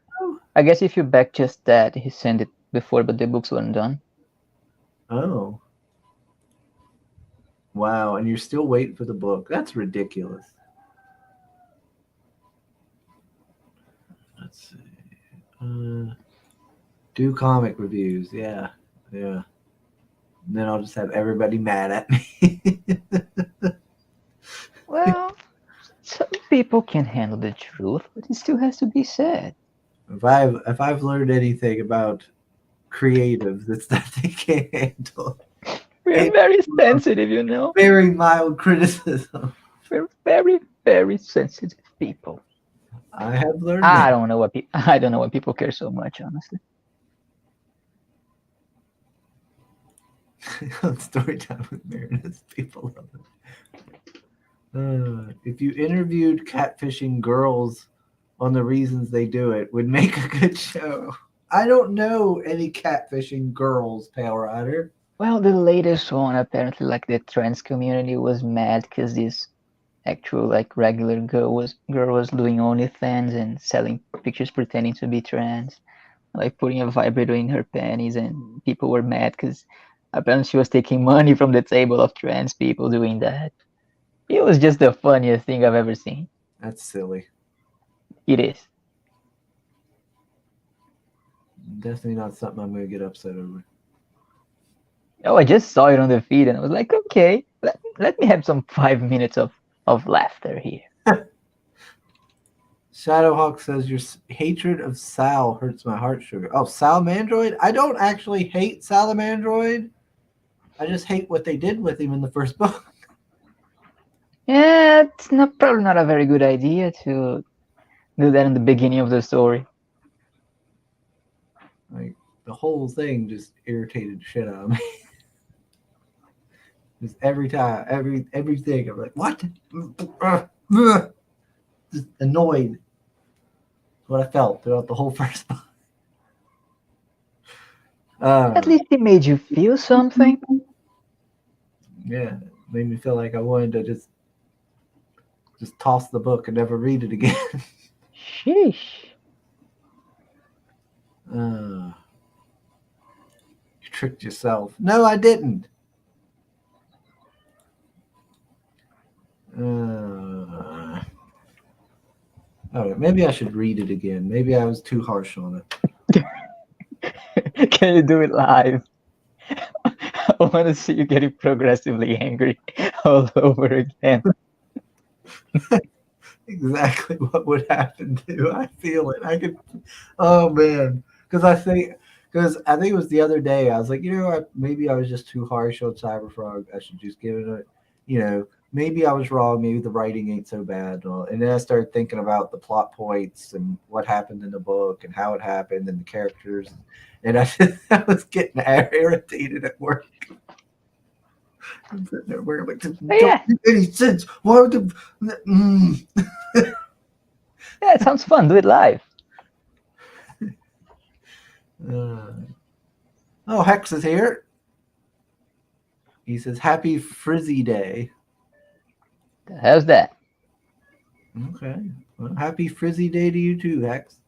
I guess if you back just that, he sent it before, but the books weren't done. Oh. Wow, and you're still waiting for the book. That's ridiculous. Let's see. Do comic reviews. Yeah. And then I'll just have everybody mad at me. Well, some people can handle the truth, but it still has to be said. If I've learned anything about creatives, it's that they can't handle. We're very sensitive, you know. Very mild criticism. We're very, very sensitive people. I have learned. I don't know why people care so much, honestly. Story time with Marinus. People love it. If you interviewed catfishing girls on the reasons they do it, would make a good show. I don't know any catfishing girls, Pale Rider. Well, the latest one, apparently, like the trans community was mad because this actual, like, regular girl was doing OnlyFans and selling pictures pretending to be trans, like putting a vibrator in her panties, and people were mad because apparently she was taking money from the table of trans people doing that. It was just the funniest thing I've ever seen. That's silly. It is. Definitely not something I'm going to get upset over. Oh, I just saw it on the feed and I was like, okay, let me have some 5 minutes of laughter here. Shadowhawk says, your hatred of Sal hurts my heart, Sugar. Oh, Salamandroid? I don't actually hate Salamandroid. I just hate what they did with him in the first book. Yeah, it's probably not a very good idea to do that in the beginning of the story. Like, the whole thing just irritated the shit out of me. Just every time, everything, I'm like, what? Just annoyed. That's what I felt throughout the whole first book. At least it made you feel something. Yeah. Made me feel like I wanted to just toss the book and never read it again. Sheesh. You tricked yourself. No, I didn't. All right, maybe I should read it again. Maybe I was too harsh on it. Can you do it live? I want to see you getting progressively angry all over again. Exactly what would happen too. I feel it. I could. Oh man, because I think it was the other day. I was like, maybe I was just too harsh on Cyberfrog. I should just give it a, maybe I was wrong. Maybe the writing ain't so bad. And then I started thinking about the plot points and what happened in the book and how it happened and the characters. And I was getting irritated at work. I'm sitting there working like, this don't Yeah. make any sense. Why would the Yeah, it sounds fun. Do it live. Oh, Hex is here. He says, "Happy Frizzy Day." How's that? Okay. Well, happy Frizzy Day to you too, Hex.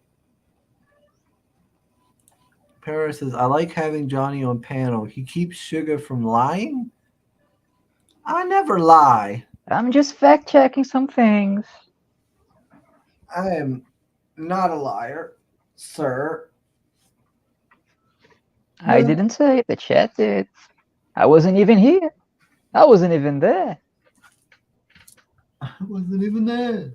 Paris says, "I like having Johnny on panel. He keeps Sugar from lying." I never lie. I'm just fact checking some things. I am not a liar, sir. I didn't say it. The chat did. I wasn't even here. I wasn't even there. I wasn't even there.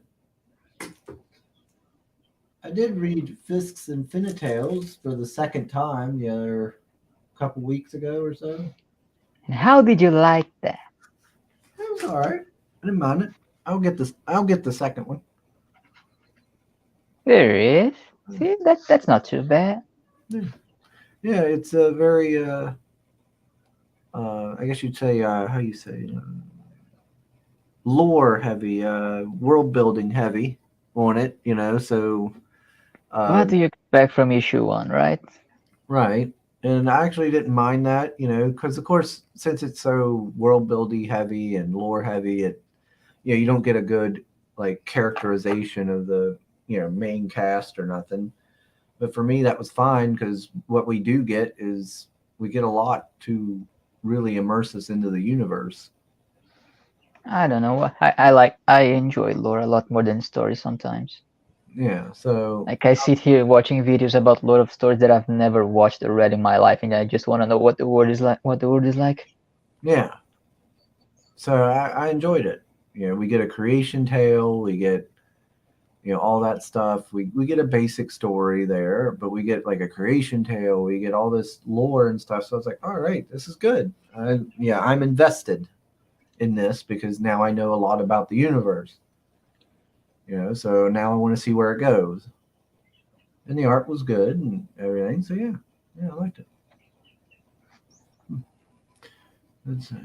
I did read Fisk's Infinitales for the second time the other couple weeks ago or so. And how did you like that? It was all right. I didn't mind it. I'll get the second one. There is. See, that's not too bad. Yeah, it's a very I guess you'd say how you say lore heavy, world building heavy on it. So What do you expect from issue 1, right? right. And I actually didn't mind that, because of course, since it's so world building heavy and lore heavy, you don't get a good like characterization of the main cast or nothing. But for me, that was fine because what we do get is we get a lot to really immerse us into the universe. I don't know. I enjoy lore a lot more than story sometimes. Yeah, so Like I sit here watching videos about Lord of stories that I've never watched or read in my life, and I just want to know what the world is like. What the world is like. yeah, so I enjoyed it. We get a creation tale, we get all that stuff. We get a basic story there, but we get like a creation tale. We get all this lore and stuff. So it's like, all right, this is good. I'm invested in this because now I know a lot about the universe. So now I want to see where it goes. And the art was good and everything. So yeah, I liked it. Let's see.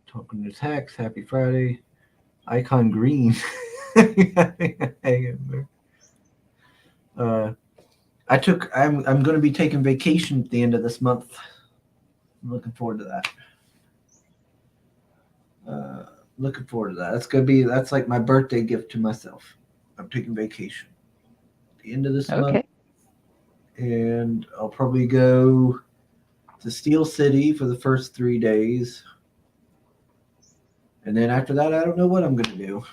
Talking to Hex, happy Friday. Icon green. I'm going to be taking vacation at the end of this month. I'm looking forward to that. That's like my birthday gift to myself. I'm taking vacation at the end of this month. And I'll probably go to Steel City for the first 3 days. And then after that, I don't know what I'm going to do.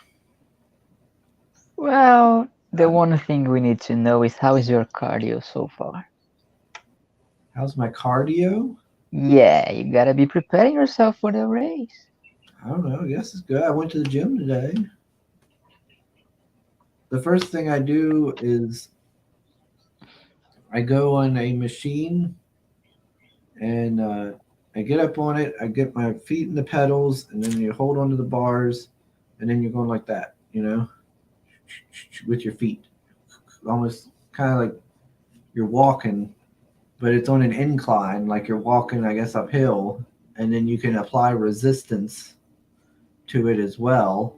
Well, the one thing we need to know is how is your cardio so far? How's my cardio? Yeah, you gotta be preparing yourself for the race. I don't know. I guess it's good. I went to the gym today. The first thing I do is I go on a machine and I get up on it. I get my feet in the pedals, and then you hold onto the bars, and then you're going like that, with your feet, almost kind of like you're walking, but it's on an incline, like you're walking, I guess, uphill, and then you can apply resistance to it as well.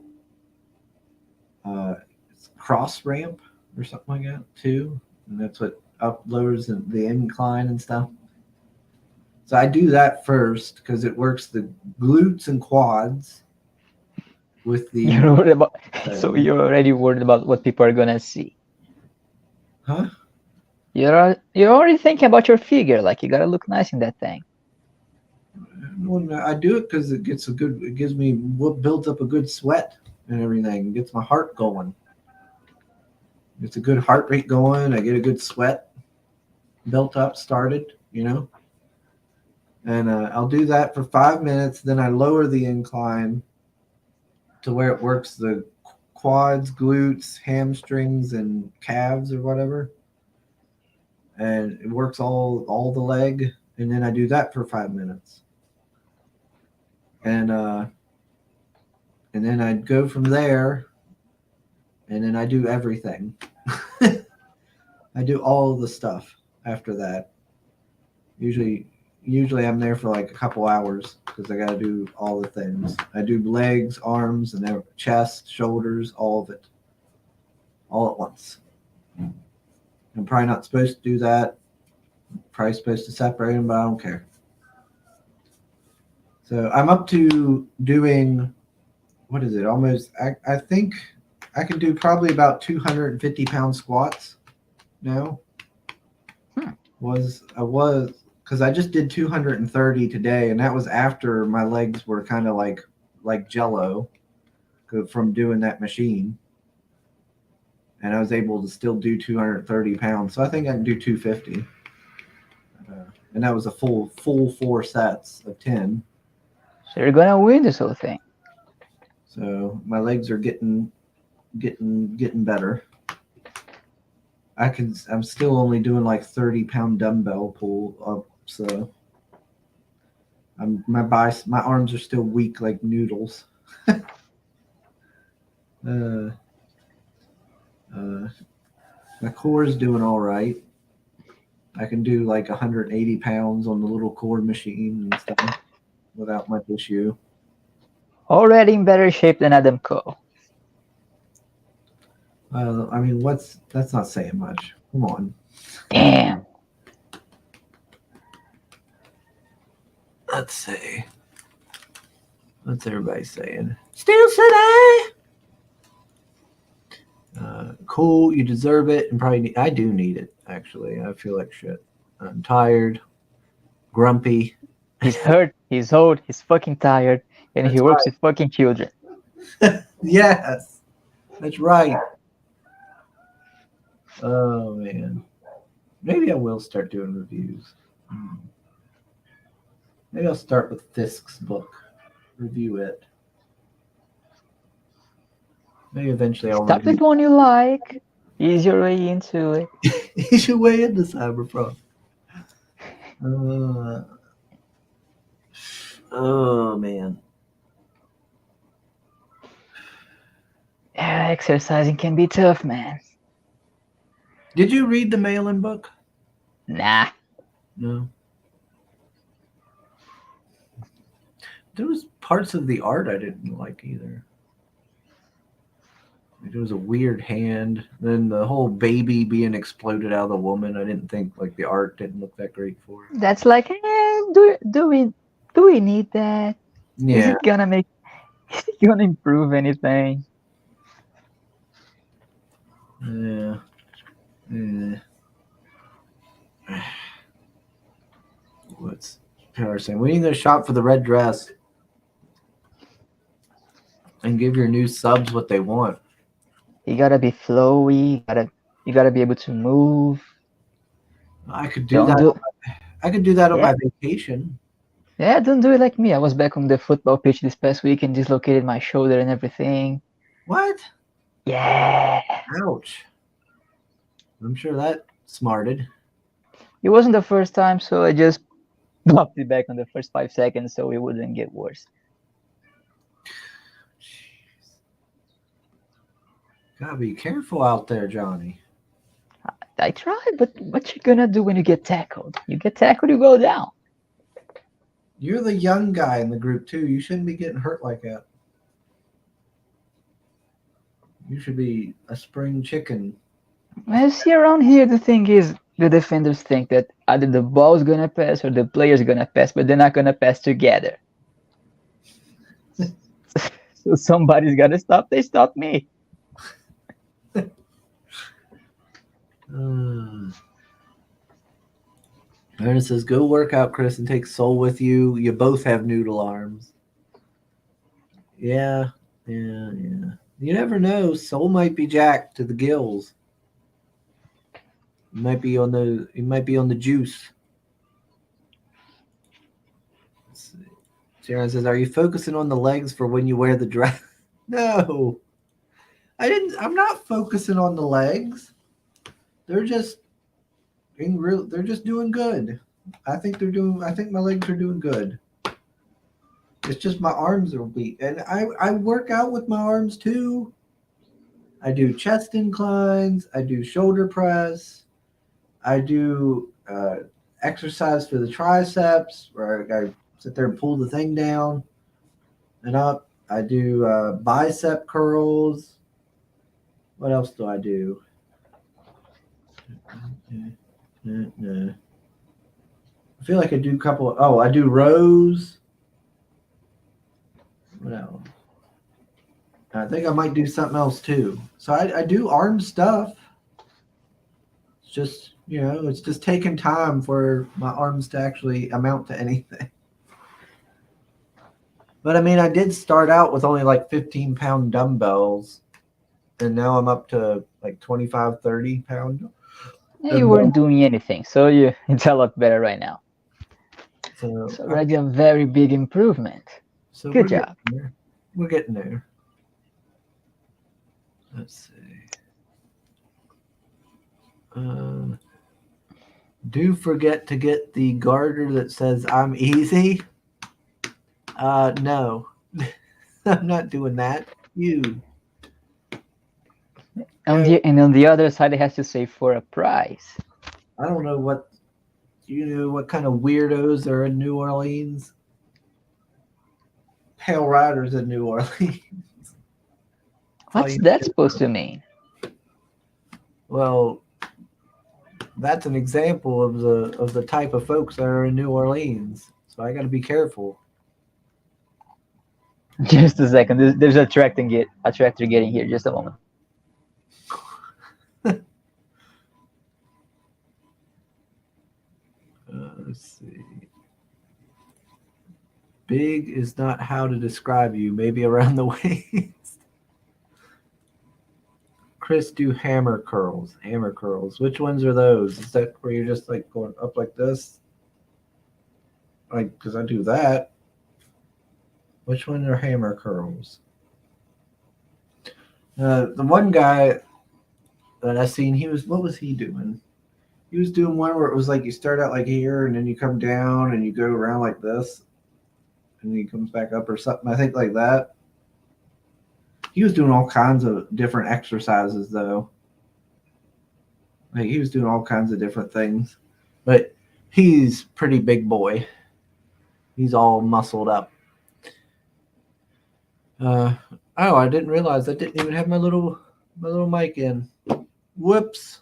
It's cross ramp or something like that too, and that's what up lowers the incline and stuff. So I do that first because it works the glutes and quads with the You're worried about, so you're already worried about what people are gonna see. huh? You're already thinking about your figure, like you gotta look nice in that thing. Well, I do it because it gives me what builds up a good sweat and everything. It gets my heart going. It's a good heart rate going. I get a good sweat built up, started, And I'll do that for 5 minutes. Then I lower the incline to where it works the quads, glutes, hamstrings, and calves or whatever. And it works all the leg. And then I do that for 5 minutes. And then I'd go from there, and then I do everything. I do all the stuff after that. Usually I'm there for like a couple hours because I got to do all the things. I do legs, arms, and then chest, shoulders, all of it, all at once. I'm probably not supposed to do that. Probably supposed to separate them, but I don't care. So I'm up to doing, what is it? Almost, I think I can do probably about 250-pound squats now. I was because I just did 230 today, and that was after my legs were kind of like jello from doing that machine, and I was able to still do 230 pounds. So I think I can do 250, and that was a full 4 sets of 10. So you're gonna win this whole thing. So my legs are getting better. I'm still only doing like 30-pound dumbbell pull up, so my arms are still weak like noodles. My core is doing all right. I can do like 180 pounds on the little core machine and stuff without much issue. Already in better shape than Adam Cole. I mean, that's not saying much. Come on. Damn. Let's see. What's everybody saying? Steel City. Cool. You deserve it, and probably I do need it. Actually, I feel like shit. I'm tired, grumpy. He's hurt, he's old, he's fucking tired, and he That's works right. with fucking children. Yes, that's right. Oh man, maybe I will start doing reviews. Maybe I'll start with Fisk's book, review it. Maybe eventually I'll Start with one you like, ease your way into it. ease your way into Cyberpunk. Oh man. Yeah, exercising can be tough, man. Did you read the Mail-in book? Nah. No. There was parts of the art I didn't like either. It was a weird hand. Then the whole baby being exploded out of the woman. I didn't think like the art didn't look that great for it. That's like, do we need that? Is Yeah. it gonna improve anything? Yeah. What's Power saying? We need to shop for the red dress and give your new subs what they want. You gotta be flowy. You gotta be able to move. I could do that. I could do that on my vacation. Yeah, don't do it like me. I was back on the football pitch this past week and dislocated my shoulder and everything. What? Yeah. Ouch. I'm sure that smarted. It wasn't the first time, so I just popped it back on the first 5 seconds so it wouldn't get worse. Gotta be careful out there, Johnny. I tried, but what you gonna do when you get tackled? You get tackled, you go down. You're the young guy in the group too. You shouldn't be getting hurt like that. You should be a spring chicken. Well, see, around here, the thing is, the defenders think that either the ball's gonna pass or the player's gonna pass, but they're not gonna pass together. So somebody's gotta stop. They stopped me. Ernest says, "Go work out, Chris, and take Soul with you. You both have noodle arms." Yeah. You never know. Soul might be jacked to the gills. He might be on the juice. Let's see. Sharon says, "Are you focusing on the legs for when you wear the dress?" No. I'm not focusing on the legs. They're just they're just doing good. I think my legs are doing good. It's just my arms are weak. And I work out with my arms too. I do chest inclines, I do shoulder press, I do exercise for the triceps where I sit there and pull the thing down and up. I do bicep curls. What else do I do? I feel like I do a couple. I do rows. What else? I think I might do something else too. So I do arm stuff. It's just, it's just taking time for my arms to actually amount to anything. But I mean, I did start out with only like 15-pound dumbbells, and now I'm up to like 25, 30-pound. You weren't doing anything, so it's a lot better right now. So it's already a very big improvement. So good job. We're getting there. Let's see. Do forget to get the garter that says "I'm easy." No, I'm not doing that. And on the other side, it has to say "for a prize." I don't know what kind of weirdos are in New Orleans. Pale Riders in New Orleans. What's that supposed to mean? Well, that's an example of the type of folks that are in New Orleans. So I got to be careful. Just a second. There's a tractor getting here. Just a moment. Let's see. Big is not how to describe you. Maybe around the waist. Chris, do hammer curls. Hammer curls. Which ones are those? Is that where you're just like going up like this? Like, because I do that. Which one are hammer curls? The one guy that I seen, what was he doing? He was doing one where it was like you start out like here and then you come down and you go around like this and then he comes back up or something. I think like that. He was doing all kinds of different exercises though. Like he was doing all kinds of different things. But he's pretty big boy. He's all muscled up. I didn't realize I didn't even have my little mic in. Whoops.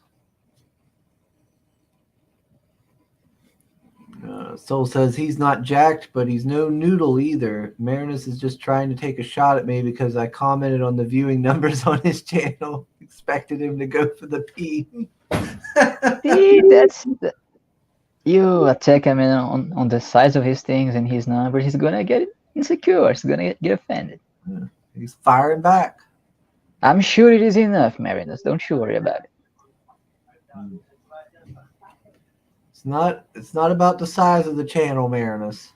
Soul says he's not jacked, but he's no noodle either. Marinus is just trying to take a shot at me because I commented on the viewing numbers on his channel. Expected him to go for the P. See, you attack him on the size of his things and his numbers. He's gonna get insecure. He's gonna get offended. He's firing back. I'm sure it is enough, Marinus. Don't you worry about it. It's not about the size of the channel, Marinus.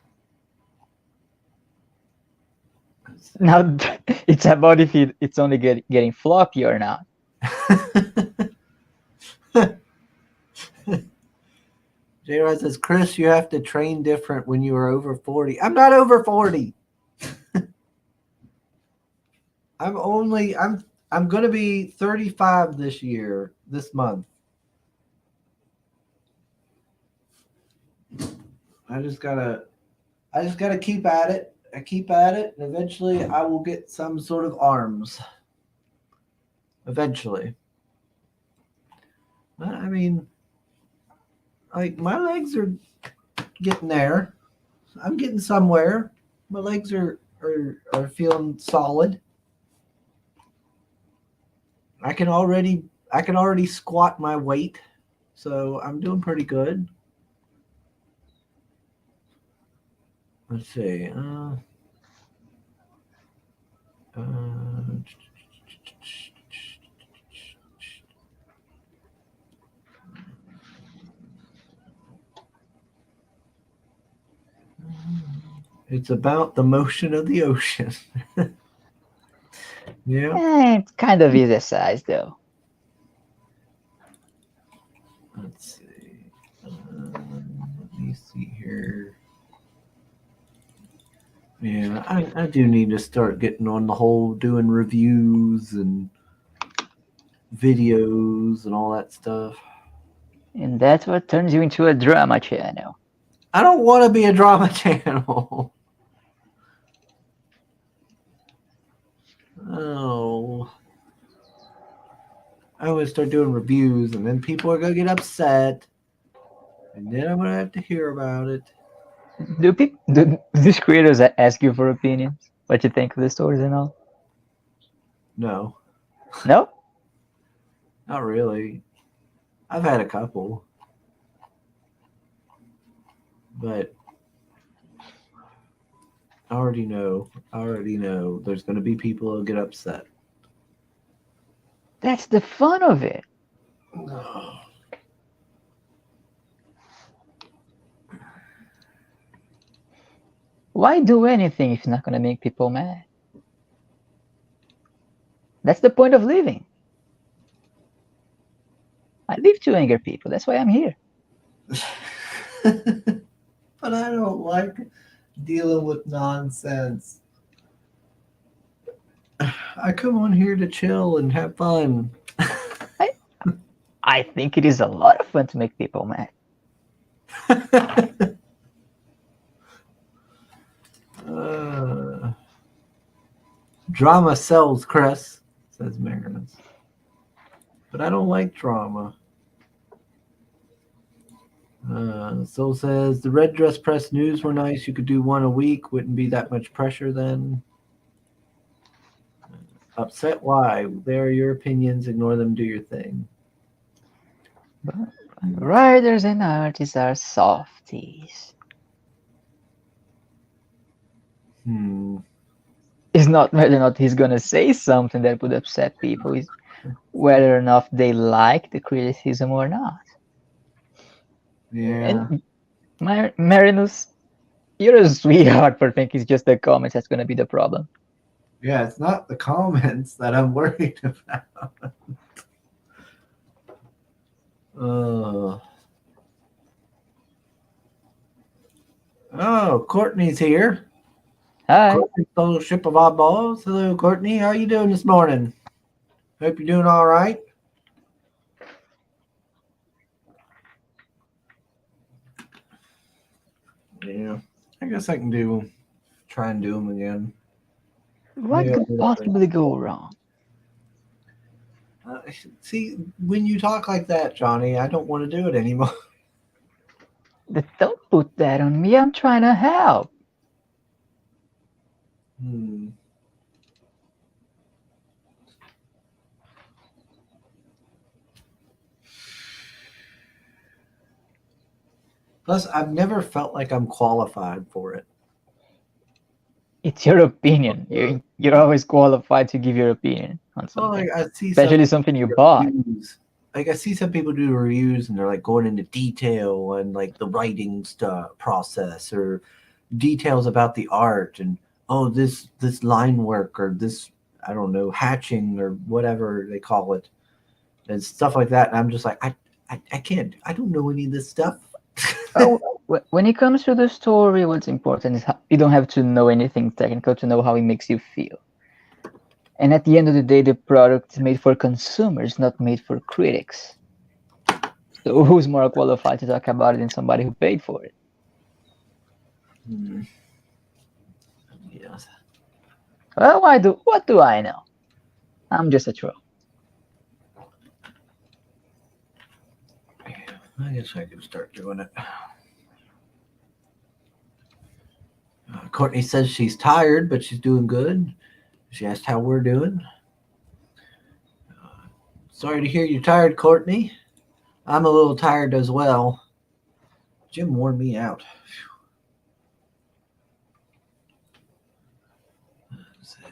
Now it's about if it's only getting floppy or not. J-Rod says, Chris, you have to train different when you are over 40. I'm not over 40. I'm going to be 35 this month. I just gotta keep at it. I keep at it, and eventually I will get some sort of arms. Eventually. I mean, Like my legs are getting there. I'm getting somewhere. My legs are feeling solid. I can already squat my weight, so I'm doing pretty good. Let's see. It's about the motion of the ocean. Yeah. It's kind of exercise though. Let's see. Let me see here. Yeah, I do need to start getting on the whole doing reviews and videos and all that stuff. And that's what turns you into a drama channel. I don't want to be a drama channel. Oh. I want to start doing reviews and then people are going to get upset. And then I'm going to have to hear about it. Do these creators ask you for opinions? What you think of the stories and all? No, No? not really. I've had a couple. But I already know there's going to be people who get upset. That's the fun of it. Why do anything if it's not gonna make people mad? That's the point of living. I live to anger people. That's why I'm here. But I don't like dealing with nonsense. I come on here to chill and have fun. I think it is a lot of fun to make people mad. Drama sells, Chris, says Marinus. But I don't like drama. Soul says the Red Dress Press news were nice. You could do one a week. Wouldn't be that much pressure then. Upset? Why? They're your opinions. Ignore them. Do your thing. But writers and artists are softies. It's not whether or not he's gonna say something that would upset people. It's whether or not they like the criticism or not. Yeah. And Marinus, you're a sweetheart for thinking it's just the comments that's gonna be the problem. Yeah, it's not the comments that I'm worried about. Oh, Courtney's here. Hi. Courtney, Fellowship of Oddballs. Hello, Courtney. How are you doing this morning? Hope you're doing all right. Yeah, I guess I can try and do them again. What Maybe I'll could do that possibly go wrong? See, when you talk like that, Johnny, I don't want to do it anymore. But don't put that on me. I'm trying to help. Plus, I've never felt like I'm qualified for it. It's your opinion. You're always qualified to give your opinion on Well, something, like I see especially something you bought. reviews. Like I see some people do reviews and they're like going into detail and like the writing process or details about the art and this line work or this, I don't know, hatching or whatever they call it and stuff like that. And I'm just like I can't. I don't know any of this stuff. When it comes to the story, what's important is you don't have to know anything technical to know how it makes you feel. And at the end of the day, the product is made for consumers, not made for critics. So who's more qualified to talk about it than somebody who paid for it? Yes. Well, what do I know? I'm just a troll. I guess I can start doing it. Courtney says she's tired, but she's doing good. She asked how we're doing. Sorry to hear you're tired, Courtney. I'm a little tired as well. Jim wore me out. Let's see.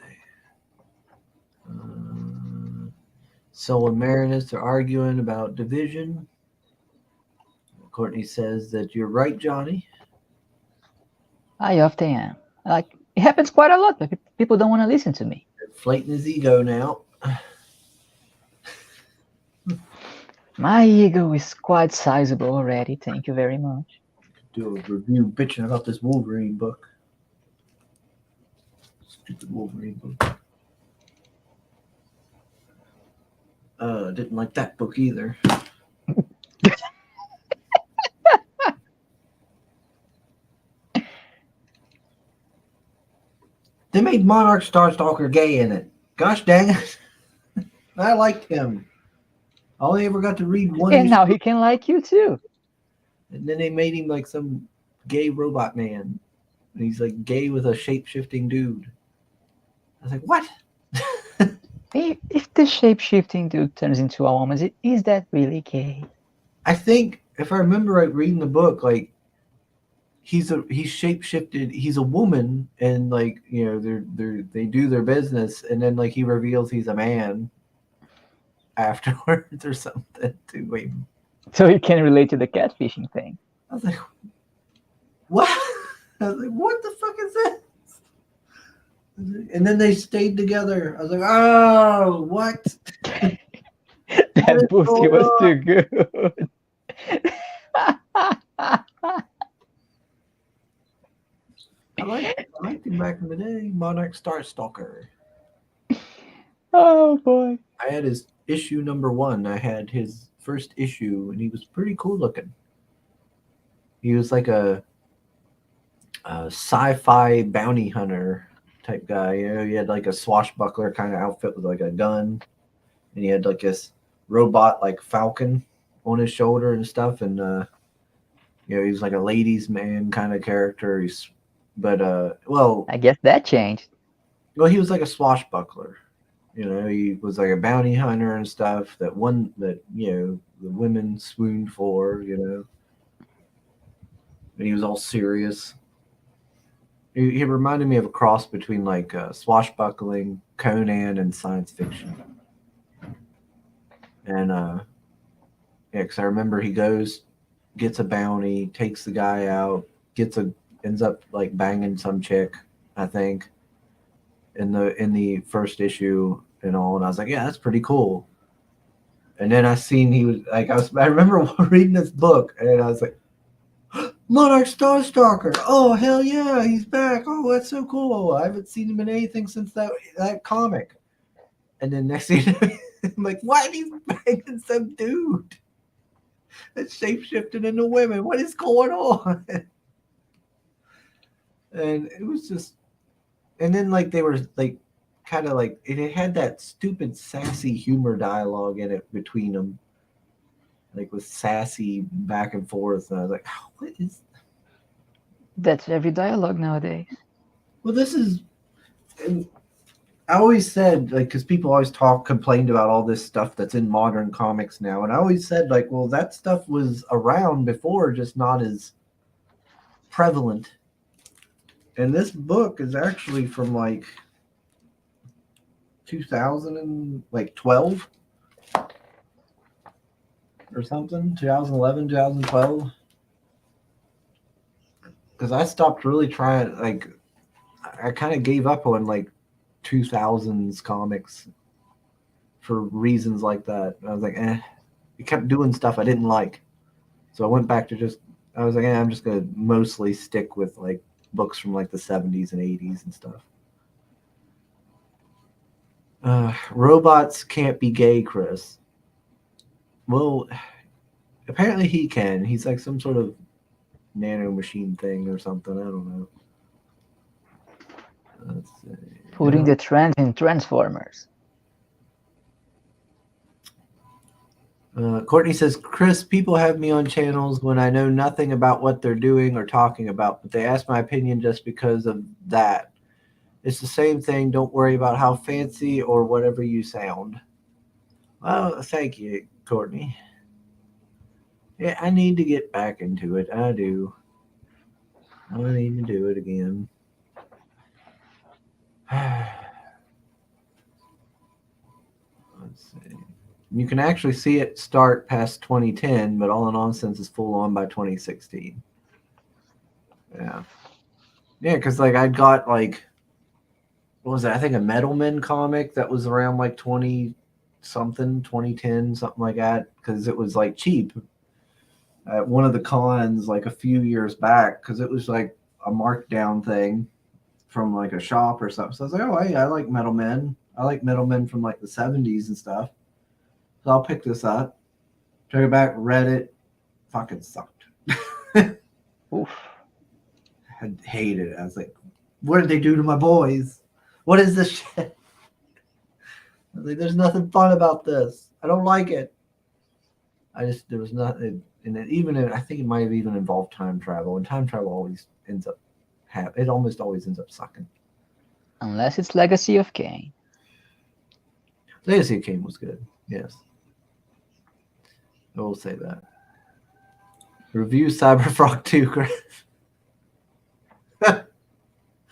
So when Marinus are arguing about division, Courtney says that you're right, Johnny. I often am. Like, it happens quite a lot, but people don't want to listen to me. Inflating his ego now. My ego is quite sizable already. Thank you very much. Do a review bitching about this Wolverine book. Stupid Wolverine book. Didn't like that book either. They made Monarch Starstalker gay in it. Gosh dang it. I liked him. I only ever got to read one. And now he can like you too. And then they made him like some gay robot man. And he's like gay with a shape-shifting dude. I was like, what? If the shape-shifting dude turns into a woman, is that really gay? I think if I remember right reading the book, like he's shape-shifted, he's a woman, and like, you know, they do their business, and then like he reveals he's a man afterwards or something to him. So he can relate to the catfishing thing. I was like, what? I was like, what the fuck is this? And then they stayed together. I was like, oh, what? That pussy was too good. I liked him back in the day. Monarch Starstalker. Oh boy. I had his issue number 1. I had his first issue, and he was pretty cool looking. He was like a sci-fi bounty hunter type guy. You know, he had like a swashbuckler kind of outfit with like a gun, and he had like this robot like falcon on his shoulder and stuff. And you know, he was like a ladies' man kind of character. Well, I guess that changed. Well, he was like a swashbuckler. You know, he was like a bounty hunter and stuff that you know, the women swooned for, you know. And he was all serious. He reminded me of a cross between like swashbuckling, Conan, and science fiction. And yeah, because I remember he gets a bounty, takes the guy out, ends up like banging some chick, I think, in the first issue and all. And I was like, yeah, that's pretty cool. And then I seen he was like, I remember reading this book, and I was like, Monarch Starstalker. Oh, hell yeah, he's back. Oh, that's so cool. I haven't seen him in anything since that comic. And then next thing you know, I'm like, why is he banging some dude that's shapeshifting into women? What is going on? And it was just, and then like they were like kind of like, it had that stupid sassy humor dialogue in it between them. Like with sassy back and forth. And I was like, oh, what is That's every dialogue nowadays. Well, this is. And I always said, like, because people always complained about all this stuff that's in modern comics now, and I always said, like, well, that stuff was around before, just not as prevalent. And this book is actually from like 2012 or something, 2011, 2012. Because I stopped really trying, like, I kind of gave up on like 2000s comics for reasons like that. I was like, it kept doing stuff I didn't like. So I went back to I was like, I'm just going to mostly stick with like books from like the 70s and 80s and stuff. Robots can't be gay, Chris. Well, apparently he can. He's like some sort of nano machine thing or something. I don't know. Let's see. Putting the trend in Transformers. Courtney says, Chris, people have me on channels when I know nothing about what they're doing or talking about, but they ask my opinion just because of that. It's the same thing. Don't worry about how fancy or whatever you sound. Well, thank you, Courtney. Yeah, I need to get back into it. I do. I need to do it again. Let's see. You can actually see it start past 2010, but All the Nonsense is full on by 2016. Yeah. Yeah, because like I got like, what was it? I think a Metal Men comic that was around like 20 something, 2010, something like that, because it was like cheap at one of the cons like a few years back, because it was like a markdown thing from like a shop or something. So I was like, oh, hey, I like Metal Men. I like Metal Men from like the 70s and stuff. So I'll pick this up. Took it back, read it. Fucking sucked. Oof. I hated it. I was like, what did they do to my boys? What is this shit? I was like, there's nothing fun about this. I don't like it. There was nothing. And I think it might have even involved time travel. And time travel always ends up, it almost always ends up sucking. Unless it's Legacy of Kain. Legacy of Kain was good. Yes. I will say that. Review Cyberfrog 2, Chris.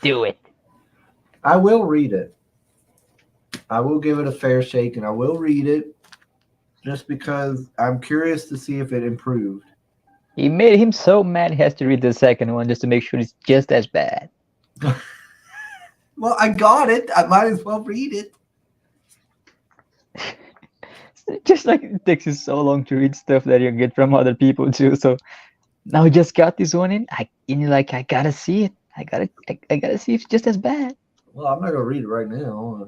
Do it. I will read it. I will give it a fair shake, and I will read it just because I'm curious to see if it improved. He made him so mad he has to read the second one just to make sure it's just as bad. Well, I got it. I might as well read it. Just like it takes you so long to read stuff that you get from other people too. So now I just got this one in. I gotta see it. I gotta see if it's just as bad. Well, I'm not gonna read it right now.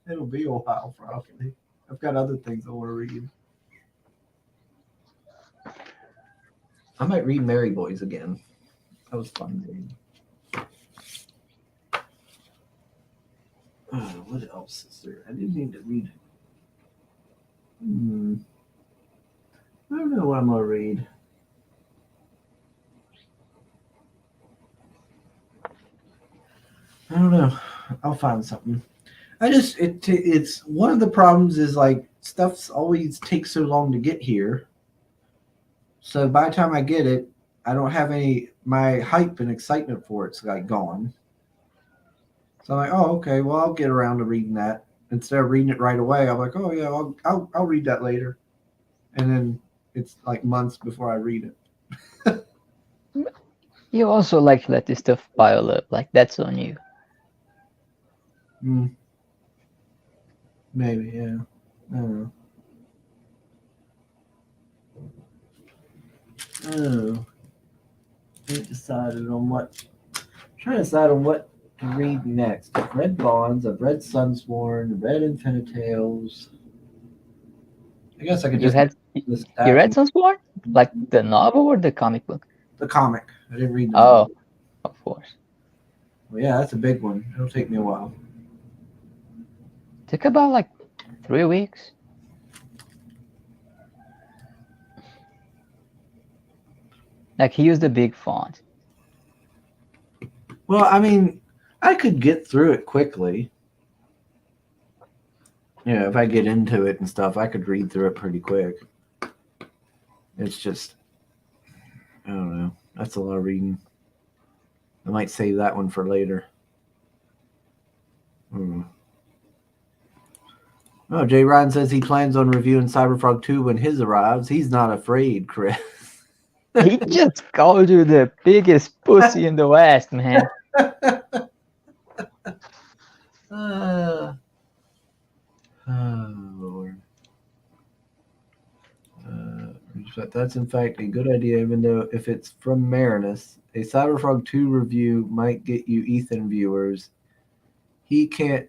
It'll be a while probably. I've got other things I want to read. I might read Merry Boys again. That was fun reading. What else is there? I didn't need to read it. I don't know what I'm gonna read. I don't know. I'll find something. It's one of the problems is like stuff's always takes so long to get here. So by the time I get it, I don't have my hype and excitement for it's like gone. So I'm like, oh, okay, well I'll get around to reading that. Instead of reading it right away, I'm like, oh yeah, I'll read that later. And then it's like months before I read it. You also like to let this stuff pile up. Like that's on you. Maybe, yeah. I don't know. Oh. I decided on what. I'm trying to decide on what to read next. I've read Bonds, I've read Sunsworn, I've read Infinitales. I guess I could just You read Sunsworn? Like the novel or the comic book? the comic. I didn't read the Oh, novel. of course. Well, yeah, that's a big one. It'll take me a while. Took about like 3 weeks. Like he used a big font. Well, I mean, I could get through it quickly. Yeah, if I get into it and stuff, I could read through it pretty quick. It's just, I don't know. That's a lot of reading. I might save that one for later. Oh, Jay Ryan says he plans on reviewing Cyberfrog 2 when his arrives. He's not afraid, Chris. He just called you the biggest pussy in the West, man. Oh, Lord. That's in fact a good idea, even though if it's from Marinus, a Cyberfrog 2 review might get you Ethan viewers. He can't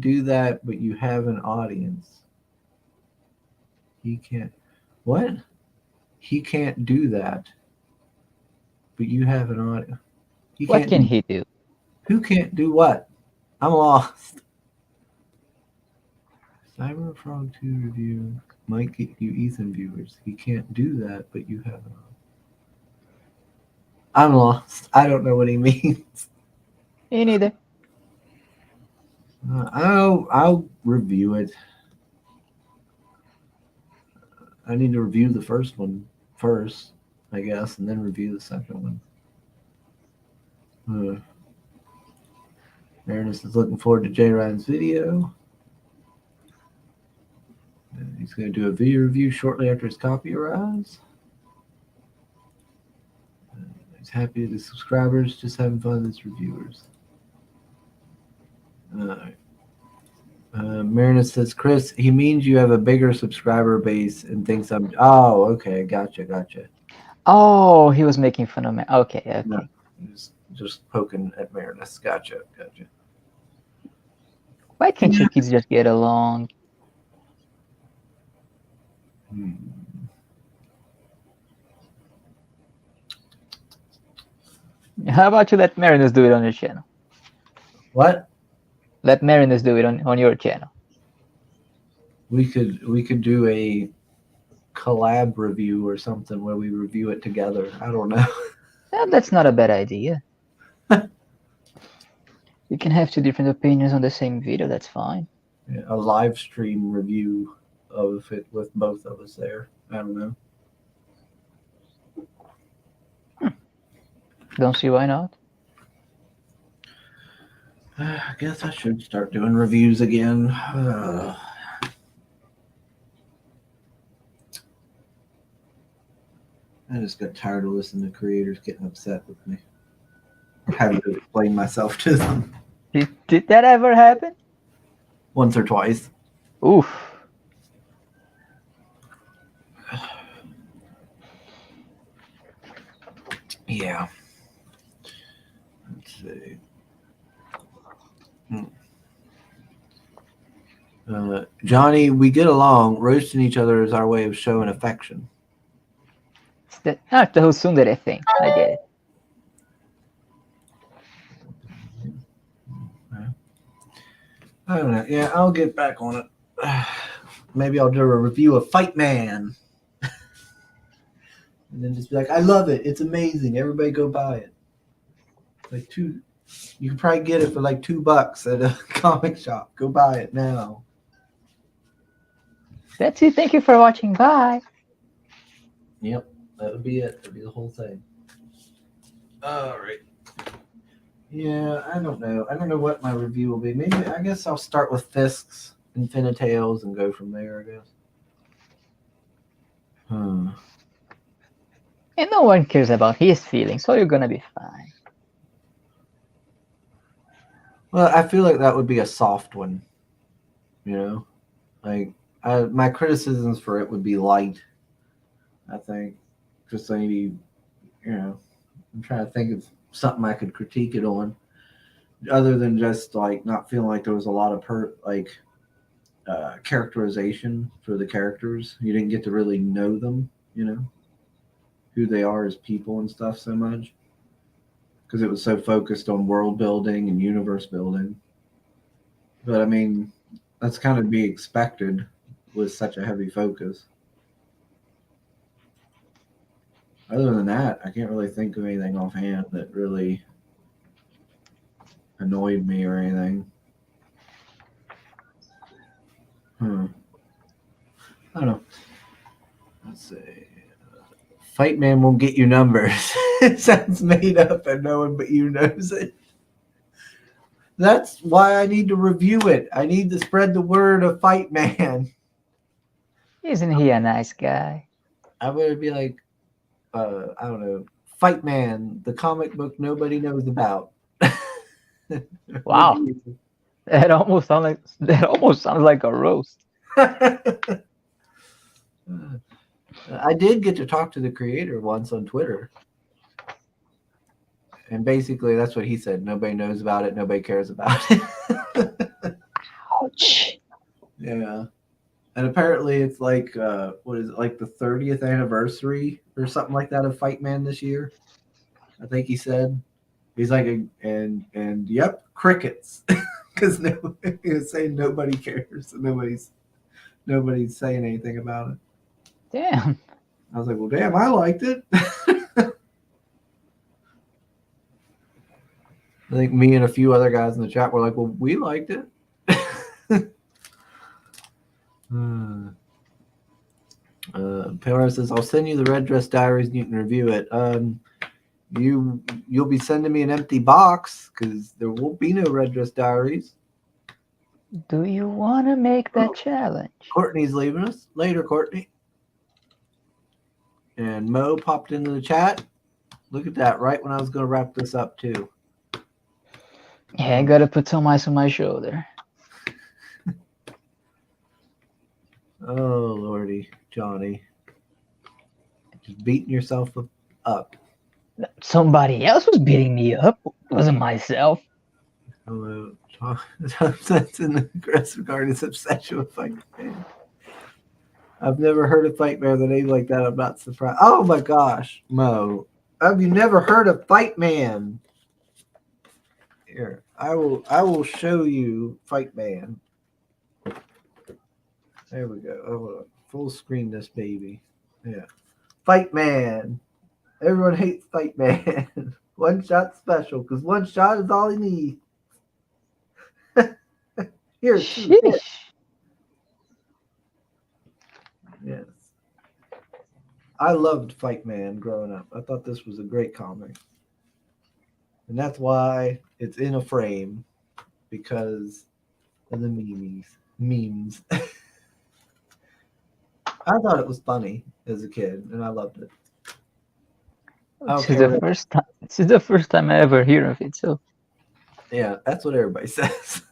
do that, but you have an audience. He can't. What? He can't do that, but you have an audience. What can he do? Who can't do what? I'm lost. Cyberfrog 2 review might get you Ethan viewers. He can't do that, but you have. I'm lost. I don't know what he means. Me neither. I'll review it. I need to review the first one first, I guess, and then review the second one. Ernest is looking forward to Jay Ryan's video. He's going to do a video review shortly after his copy arrives. He's happy with his subscribers, just having fun with his reviewers. Marinus says, Chris, he means you have a bigger subscriber base and thinks I'm. Oh, okay, gotcha. Oh, he was making fun of me. Okay. No, just poking at Marinus. Gotcha. Why can't you kids just get along? How about you let Marinus do it on your channel? What? Let Marinus do it on your channel. We could do a collab review or something where we review it together. I don't know. That's not a bad idea. You can have two different opinions on the same video. That's fine. Yeah, a live stream review of it with both of us there. I don't know. Don't see why not. I guess I should start doing reviews again. I just got tired of listening to creators getting upset with me. Having to explain myself to them. Did that ever happen? Once or twice. Oof. Yeah. Let's see. Johnny, we get along. Roasting each other is our way of showing affection. It's the Hosundere thing. I get it. I don't know. Yeah, I'll get back on it. Maybe I'll do a review of Fight Man. And then just be like, I love it. It's amazing. Everybody go buy it. Like you can probably get it for like $2 at a comic shop. Go buy it now. That's it. Thank you for watching. Bye. Yep, that would be it. That would be the whole thing. All right. Yeah, I don't know. I don't know what my review will be. Maybe I guess I'll start with Fisk's Infinitales and go from there, I guess. And no one cares about his feelings, so you're gonna be fine. Well, I feel like that would be a soft one. You know? Like my criticisms for it would be light, I think. Just maybe, I'm trying to think of something I could critique it on, other than just like not feeling like there was a lot of characterization for the characters. You didn't get to really know them, who they are as people and stuff so much, because it was so focused on world building and universe building. But I mean, that's kind of to be expected with such a heavy focus. Other than that, I can't really think of anything offhand that really annoyed me or anything. I don't know. Let's see. Fight Man won't get you numbers. It sounds made up and no one but you knows it. That's why I need to review it. I need to spread the word of Fight Man. Isn't he a nice guy? I would be like, I don't know, Fight Man, the comic book nobody knows about. Wow. That almost sounds like a roast. I did get to talk to the creator once on Twitter. And basically that's what he said. Nobody knows about it. Nobody cares about it. Ouch. Yeah. And apparently it's like, what is it, like the 30th anniversary or something like that of Fight Man this year? I think he said. He's like, and yep, crickets. Because he was saying nobody cares. And nobody's nobody's saying anything about it. Damn. I was like, well, damn, I liked it. I think me and a few other guys in the chat were like, well, we liked it. Pamela says, I'll send you the Red Dress Diaries and you can review it. You'll be sending me an empty box because there won't be no Red Dress Diaries. Do you want to make that challenge? Courtney's leaving us. Later, Courtney. And Mo popped into the chat. Look at that, right when I was going to wrap this up, too. Yeah, I gotta put some ice on my shoulder. Oh, Lordy, Johnny. Just beating yourself up. Somebody else was beating me up. It wasn't myself. Hello. That's an aggressive guard's obsession with Fight Man. I've never heard of Fight Man with a name like that. I'm not surprised. Oh my gosh, Mo. Have you never heard of Fight Man? Here, I will show you Fight Man. There we go. Oh, full screen this baby. Yeah. Fight Man. Everyone hates Fight Man. One shot special, because one shot is all he needs. Here, shoot. Sheesh. Yes. I loved Fight Man growing up. I thought this was a great comic. And that's why it's in a frame, because of the memes. I thought it was funny as a kid, and I loved it. This is the first time I ever hear of it, so Yeah, that's what everybody says.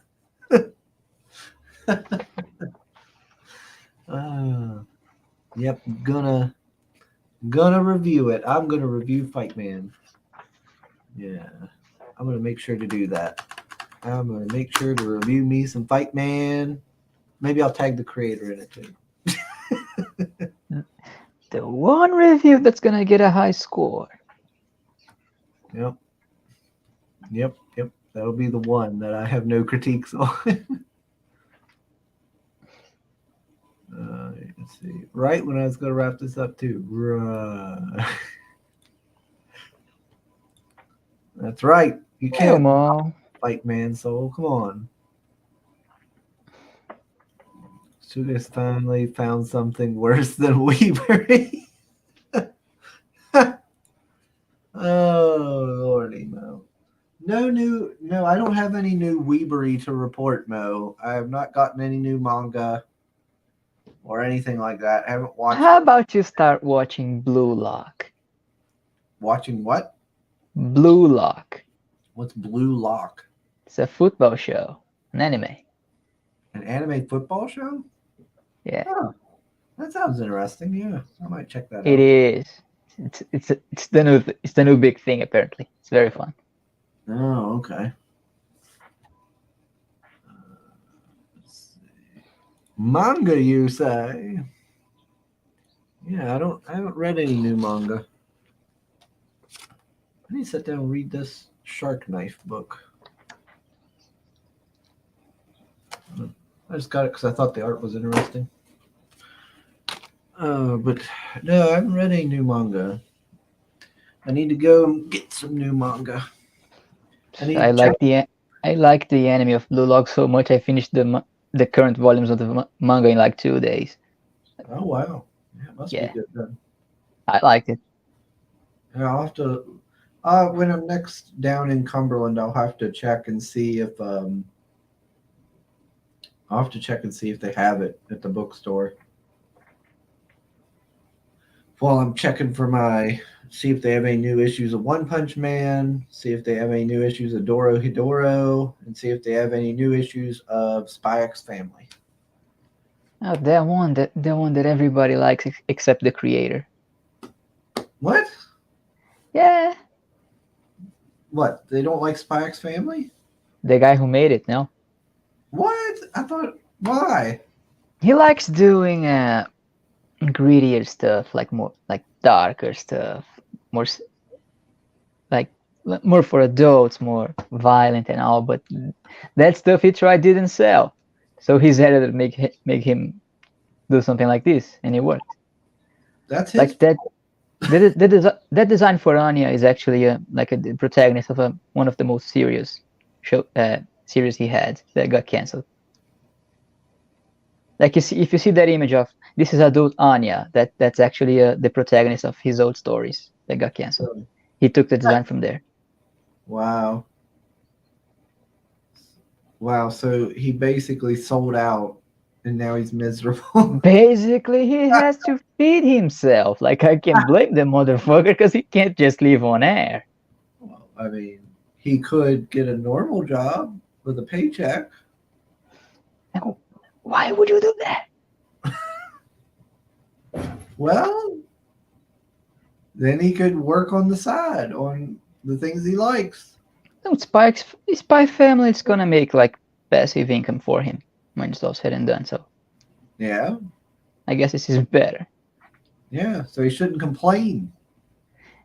Yep, gonna review it. I'm gonna review Fight Man. Yeah, I'm gonna make sure to do that. I'm gonna make sure to review me some Fight Man. Maybe I'll tag the creator in it too. the one review that's gonna get a high score. Yep. That'll be the one that I have no critiques on. Let's see. Right when I was going to wrap this up too. That's right. You can't Fight Man Soul. Come on. Suga's finally found something worse than Weebery. Oh, Lordy, Mo. No, I don't have any new Weebery to report, Mo. I have not gotten any new manga or anything like that. I haven't watched. How about you start watching Blue Lock? Watching what? Blue Lock. What's Blue Lock? It's a football show, an anime. An anime football show? Yeah. Oh, that sounds interesting. Yeah, I might check that out. It is. It's the new big thing apparently. It's very fun. Oh, okay. Let's see. Manga, you say? Yeah, I haven't read any new manga. I need to sit down and read this Shark Knife book. I just got it because I thought the art was interesting. But no, I haven't read any new manga. I need to go and get some new manga. I like the anime of Blue Lock so much. I finished the current volumes of the manga in like 2 days. Oh wow! Yeah, it must be good then. I liked it. Yeah, I'll have to. When I'm next down in Cumberland, I'll have to check and see if they have it at the bookstore. While I'm checking for see if they have any new issues of One Punch Man, see if they have any new issues of Doro Hidoro, and see if they have any new issues of Spy X Family. Oh, the one that everybody likes except the creator. What? Yeah. What? They don't like Spy X Family? The guy who made it, no? What? I thought. Why? He likes doing grittier stuff, like more like darker stuff, more for adults, more violent and all. But that stuff he tried didn't sell, so his editor make him do something like this, and it worked. That's his. Like that. That design for Anya is actually the protagonist of one of the most serious series he had that got canceled. Like if you see that image of this is adult Anya, that's actually the protagonist of his old stories that got canceled. He took the design from there. Wow. Wow. So he basically sold out, and now he's miserable. Basically, he has to feed himself. Like I can blame the motherfucker because he can't just live on air. Well, I mean, he could get a normal job with a paycheck. Now, why would you do that? Well, then he could work on the side on the things he likes. No, Spy Family is gonna make like passive income for him when it's all said and done. So Yeah. I guess this is better. Yeah. So he shouldn't complain.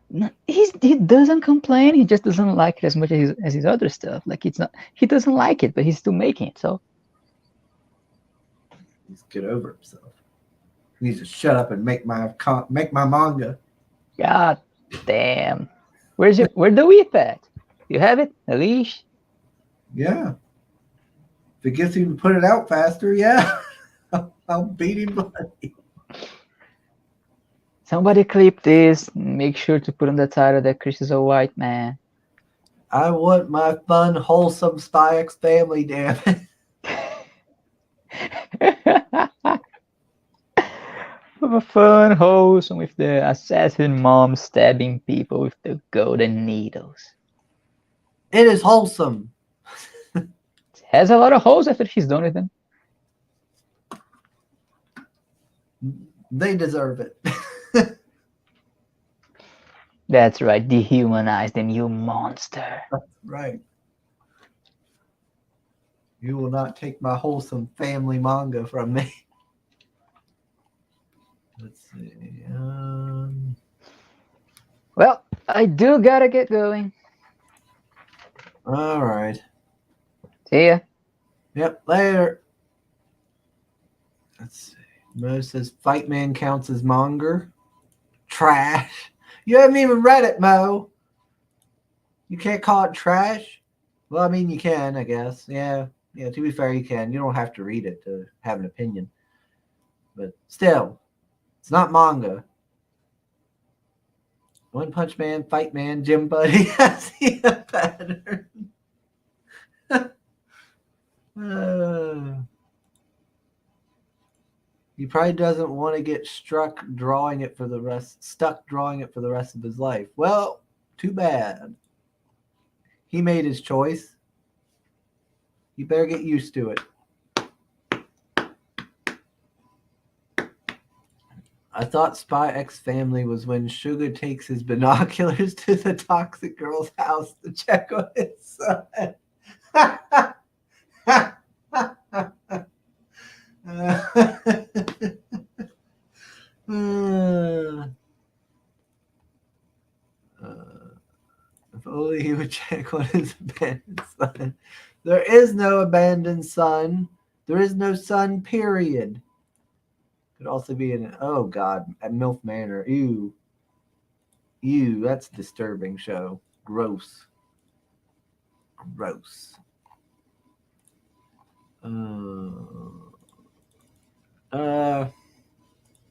No, he doesn't complain. He just doesn't like it as much as his other stuff. Like it's not. He doesn't like it, but he's still making it. So He's get over himself. He needs to shut up and make my manga. God damn. Where's the whip at? You have it? A leash? Yeah. If it gets him to put it out faster, yeah. I'll beat him bloody. Somebody clip this. Make sure to put on the title that Chris is a white man. I want my fun, wholesome Spy X Family, damn it. Fun, wholesome, with the assassin mom stabbing people with the golden needles. It is wholesome. It has a lot of holes after she's done with them. They deserve it. That's right. Dehumanize them, you monster. Right. You will not take my wholesome family manga from me. Let's see. Well, I do gotta get going. All right. See ya. Yep. Later. Let's see. Mo says Fight Man counts as manga. Trash. You haven't even read it, Mo. You can't call it trash. Well, I mean, you can, I guess. Yeah. Yeah. To be fair, you can. You don't have to read it to have an opinion. But still, it's not manga. One Punch Man, Fight Man, Gym Buddy. I see a pattern. He probably doesn't want to get stuck drawing it for the rest of his life. Well, too bad. He made his choice. You better get used to it. I thought Spy X Family was when Sugar takes his binoculars to the toxic girl's house to check on his son. If only he would check on his abandoned son. There is no abandoned son. There is no son, period. Could also be an oh god at MILF Manor. Ew, that's a disturbing show. Gross. What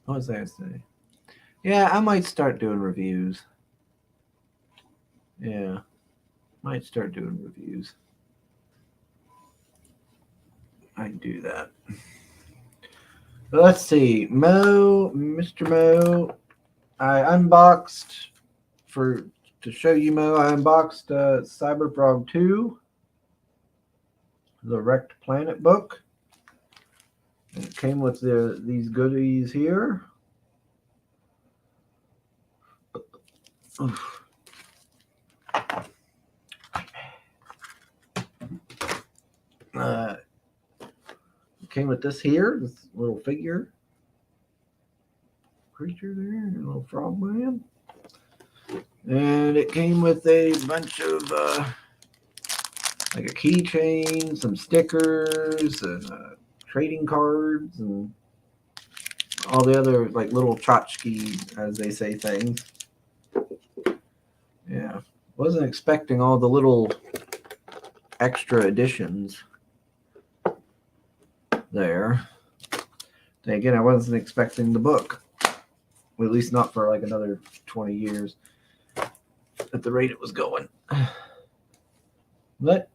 was I gonna say? Yeah, I might start doing reviews. Yeah, might start doing reviews. I can do that. Let's see. Mr. Mo, I unboxed to show you, Mo. I unboxed Cyberfrog 2, the Wrecked Planet book. And it came with these goodies here. Oof. Came with this here, this little figure creature there, a little frog man. And it came with a bunch of like a keychain, some stickers, and trading cards, and all the other like little tchotchke, as they say, things. Yeah, wasn't expecting all the little extra editions there. Then again, I wasn't expecting the book. Well, at least not for like another 20 years at the rate it was going. But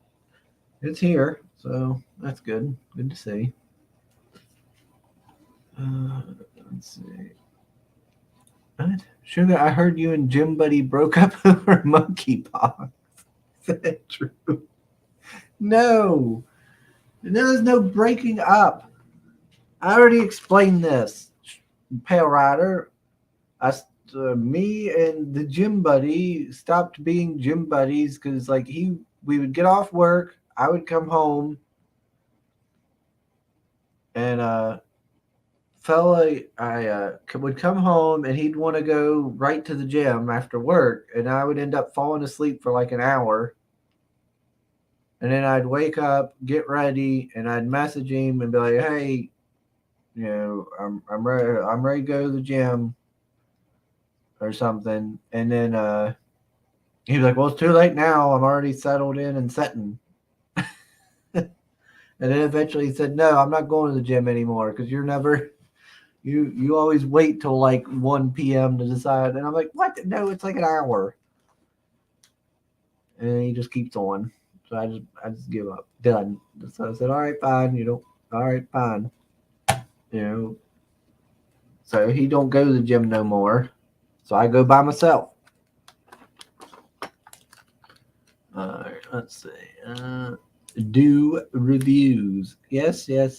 it's here, so that's good. Good to see. Let's see. What? Sugar, I heard you and Jim Buddy broke up over monkeypox. Is that true? No. There is no breaking up. I already explained this. Pale Rider. Me and the Gym Buddy stopped being gym buddies because like we would get off work, I would come home, and I would come home and he'd want to go right to the gym after work, and I would end up falling asleep for like an hour, and then I'd wake up, get ready, and I'd message him and be like, hey, I'm ready to go to the gym or something. And then he'd be like, well, it's too late now. I'm already settled in and setting. And then eventually he said, no, I'm not going to the gym anymore because you're never, you always wait till like 1 p.m. to decide. And I'm like, what? No, it's like an hour. And he just keeps on. So I just give up. Done. So I said, all right, fine. All right, fine. So he don't go to the gym no more. So I go by myself. All right, let's see. Do reviews. Yes. I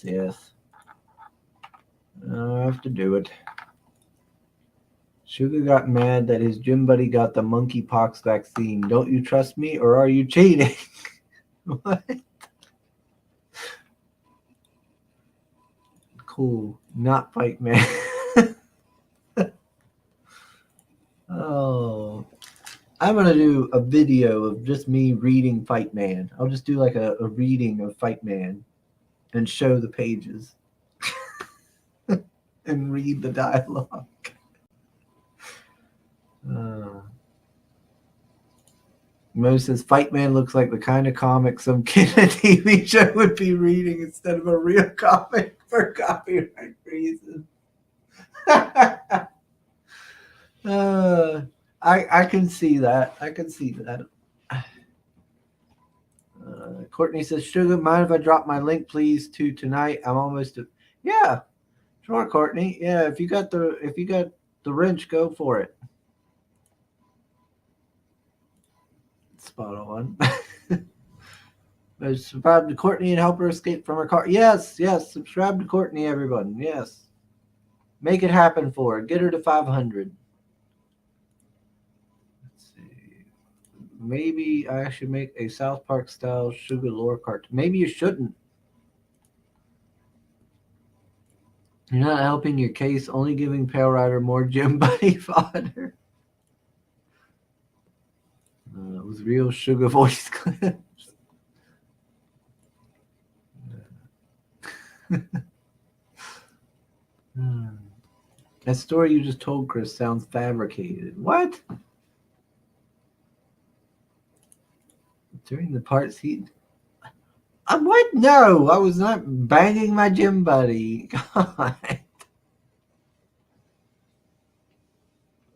have to do it. Sugar got mad that his gym buddy got the monkeypox vaccine. Don't you trust me, or are you cheating? What? Cool. Not Fight Man. Oh, I'm going to do a video of just me reading Fight Man. I'll just do like a reading of Fight Man and show the pages and read the dialogue. Mo says Fight Man looks like the kind of comic some kid in a TV show would be reading instead of a real comic for copyright reasons. I can see that. Courtney says, Sugar, mind if I drop my link, please, to tonight? I'm almost. Yeah, sure, Courtney. Yeah, if you got the wrench, go for it. Spot on. Subscribe to Courtney and help her escape from her car. Yes. Subscribe to Courtney, everyone. Yes. Make it happen for her. Get her to 500. Let's see. Maybe I should make a South Park style Sugar lore cartoon. Maybe you shouldn't. You're not helping your case, only giving Pale Rider more Gym Buddy fodder. With real Sugar voice clips. That story you just told, Chris, sounds fabricated. What? During the parts what? No, I was not banging my gym buddy. God.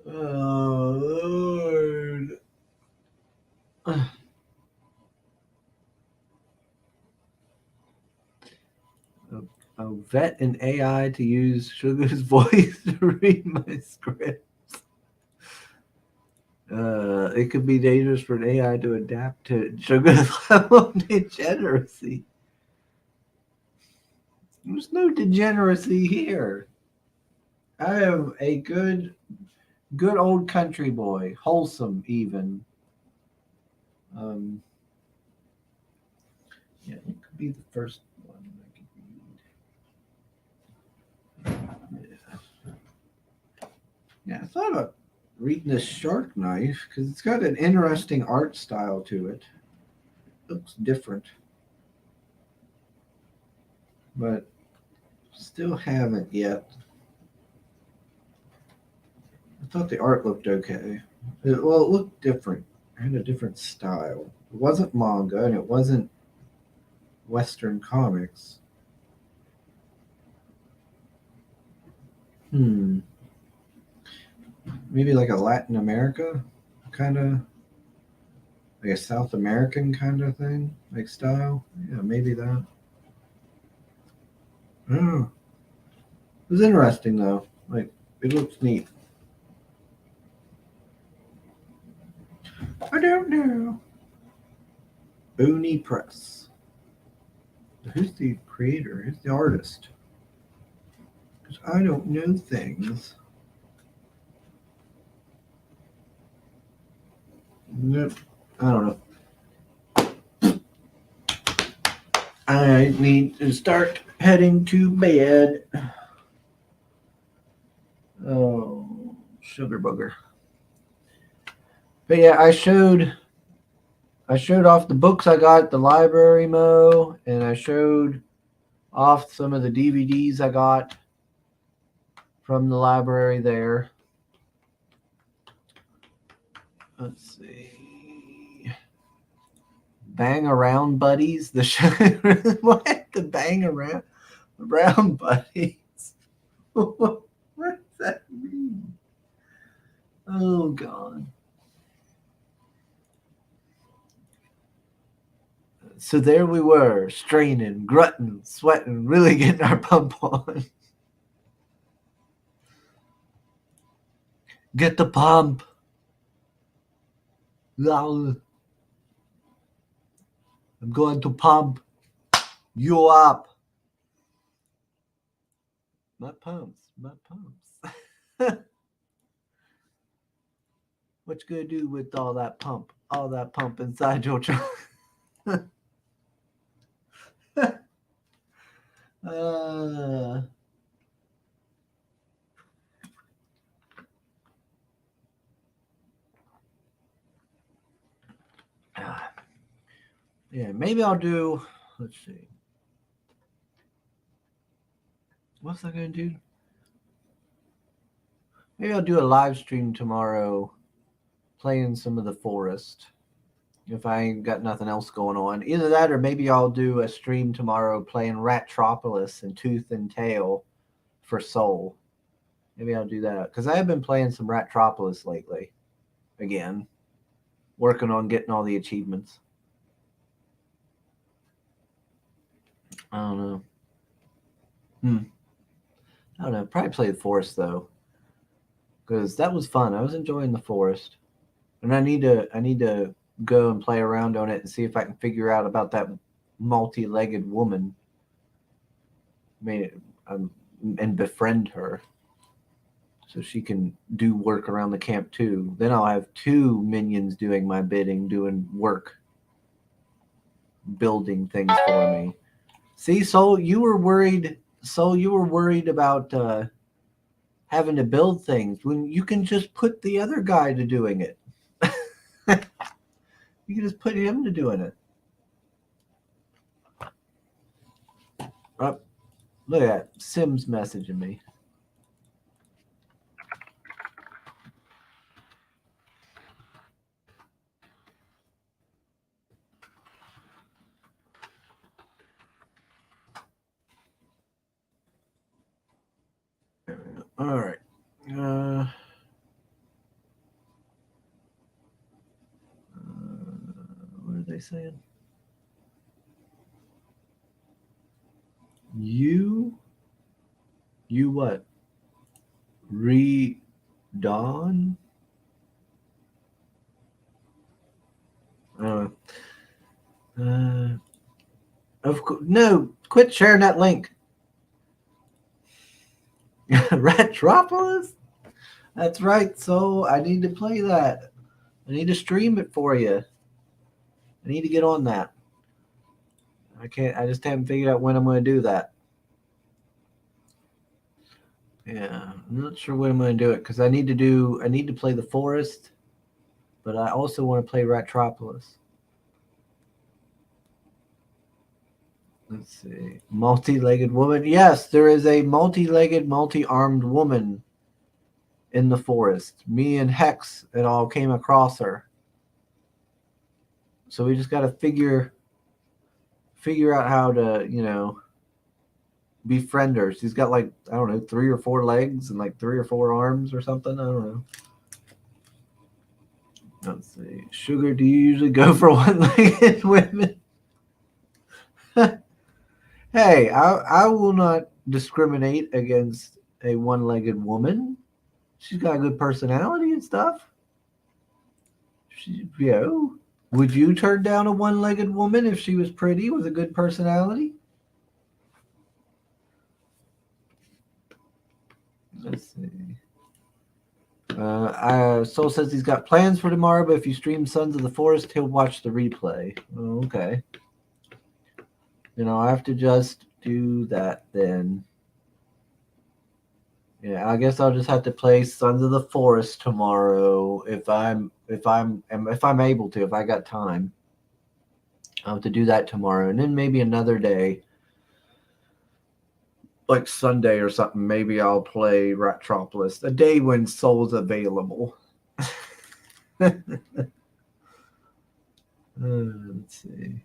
Oh, Lord. I'll vet an AI to use Sugar's voice to read my scripts. It could be dangerous for an AI to adapt to Sugar's level of degeneracy. There's no degeneracy here. I am a good old country boy, wholesome even. Yeah, it could be the first one I could read. Yeah, I thought about reading this shark knife because it's got an interesting art style to it. Looks different. But still haven't yet. thought the art looked okay. Well, it looked different. It had a different style. It wasn't manga and it wasn't Western comics. Maybe like a Latin America kind of, like a South American kind of thing, like style. Yeah, maybe that. Oh, it was interesting though. Like, it looks neat. I don't know. Oni Press. Who's the creator? Who's the artist? Because I don't know things. Nope. I don't know. I need to start heading to bed. Oh, sugar booger. But yeah, I showed off the books I got at the library, Mo, and I showed off some of the DVDs I got from the library there. Let's see. Bang Around Buddies. The show. What? The Bang Around Buddies. What does that mean? Oh, God. So there we were, straining, grunting, sweating, really getting our pump on. Get the pump. I'm going to pump you up. My pumps. What you gonna do with all that pump inside your trunk? Yeah, maybe I'll do, let's see. What's I going to do? Maybe I'll do a live stream tomorrow playing some of The Forest if I ain't got nothing else going on. Either that or maybe I'll do a stream tomorrow playing Ratropolis and Tooth and Tail for Soul. Maybe I'll do that because I have been playing some Ratropolis lately. Again, working on getting all the achievements. I don't know. I don't know. Probably play The Forest though, because that was fun. I was enjoying The Forest, and I need to go and play around on it and see if I can figure out about that multi-legged woman. And befriend her so she can do work around the camp too. Then I'll have 2 minions doing my bidding, doing work, building things for me. See, Soul, you were worried about having to build things when you can just put the other guy to doing it. You can just put him to doing it. Look at that. Sim's messaging me. All right. What are they saying? You what? Dawn? Of course, no. Quit sharing that link. Ratropolis? That's right. So I need to play that. I need to stream it for you. I need to get on that. I just haven't figured out when I'm going to do that. Yeah, I'm not sure when I'm going to do it because I need to play The Forest, but I also want to play Ratropolis. Let's see. Multi-legged woman. Yes, there is a multi-legged, multi-armed woman in the forest. Me and Hex and all came across her. So we just got to figure out how to, befriend her. She's got like, I don't know, 3 or 4 legs and like 3 or 4 arms or something. I don't know. Let's see. Sugar, do you usually go for one-legged women? Hey, I will not discriminate against a one-legged woman. She's got a good personality and stuff. Would you turn down a one-legged woman if she was pretty with a good personality? Let's see. Soul says he's got plans for tomorrow, but if you stream Sons of the Forest, he'll watch the replay. Oh, okay. I have to just do that then. Yeah, I guess I'll just have to play Sons of the Forest tomorrow if I'm able to, if I got time. I'll have to do that tomorrow, and then maybe another day, like Sunday or something, maybe I'll play Ratropolis, a day when Soul's available. Let's see.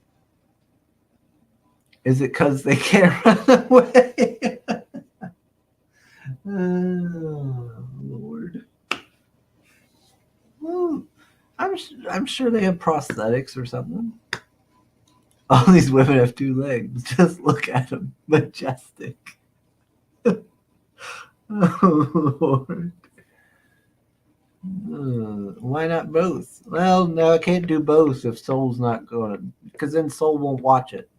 Is it because they can't run away? Oh, Lord. Well, I'm sure they have prosthetics or something. All these women have 2 legs. Just look at them. Majestic. Oh, Lord. Why not both? Well, no, I can't do both if Soul's not going to, because then Soul won't watch it.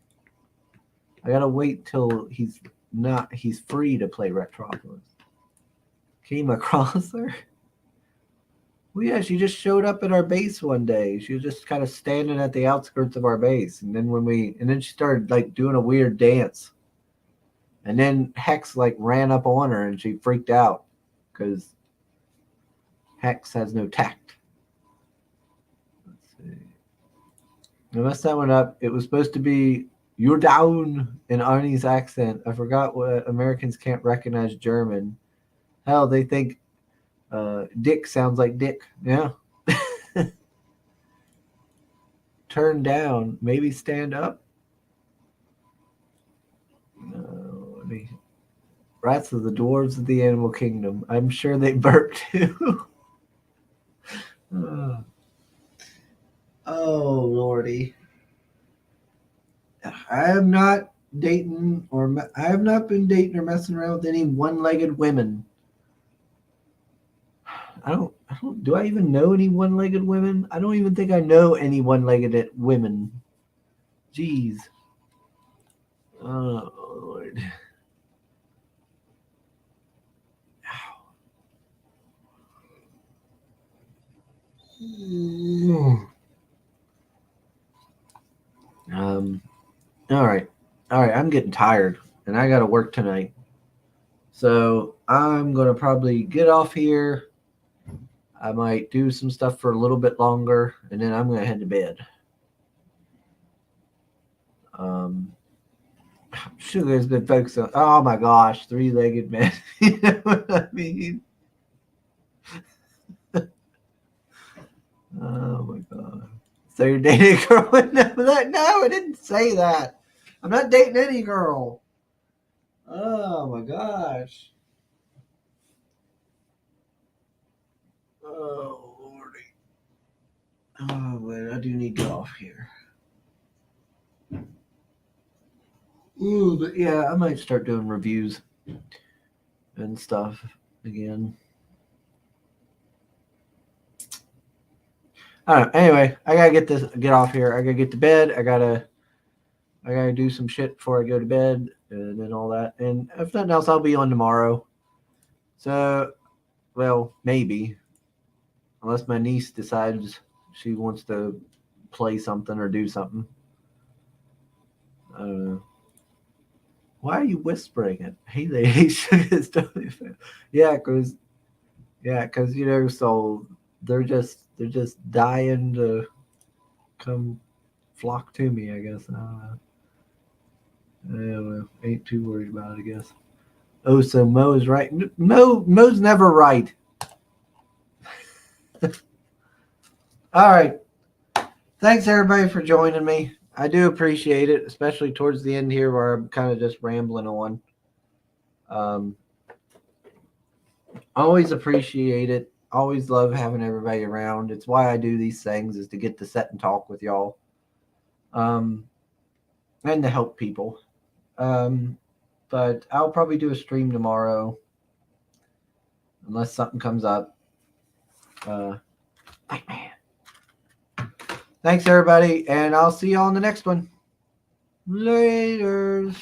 I gotta wait till he's free to play Retropolis. Came across her? Well, yeah, she just showed up at our base one day. She was just kind of standing at the outskirts of our base, and then she started like doing a weird dance. And then Hex like ran up on her, and she freaked out because Hex has no tact. Let's see. I messed that one up. It was supposed to be "You're down" in Arnie's accent. I forgot what Americans can't recognize German. Hell, they think Dick sounds like Dick. Yeah. Turn down. Maybe stand up. No, rats are the dwarves of the animal kingdom. I'm sure they burp too. Oh, Lordy. I have not been dating or messing around with any one-legged women. Do I even know any one-legged women? I don't even think I know any one-legged women. Jeez. Oh, Lord. All right. I'm getting tired, and I got to work tonight. So I'm going to probably get off here. I might do some stuff for a little bit longer, and then I'm going to head to bed. Sugar's been focused on, oh my gosh, 3-legged men. You know what I mean? Oh my God. So you're dating a girl? No, I didn't say that. I'm not dating any girl. Oh my gosh. Oh Lordy. Oh man, I do need to get off here. Ooh, but yeah, I might start doing reviews and stuff again. I don't know. Anyway, I gotta get off here. I gotta get to bed. I gotta do some shit before I go to bed and then all that. And if nothing else, I'll be on tomorrow. So, well, maybe. Unless my niece decides she wants to play something or do something. I don't know. Why are you whispering it? Hey, lady, Sugar's totally fair. Yeah, because so they're just dying to come flock to me, I guess. I don't know. Ain't too worried about it, I guess. Oh, so Mo is right. Mo's never right. All right. Thanks everybody for joining me. I do appreciate it, especially towards the end here where I'm kind of just rambling on. Always appreciate it. Always love having everybody around. It's why I do these things, is to get to sit and talk with y'all. And to help people. But I'll probably do a stream tomorrow unless something comes up. Batman. Thanks everybody, and I'll see you all in the next one. Laters.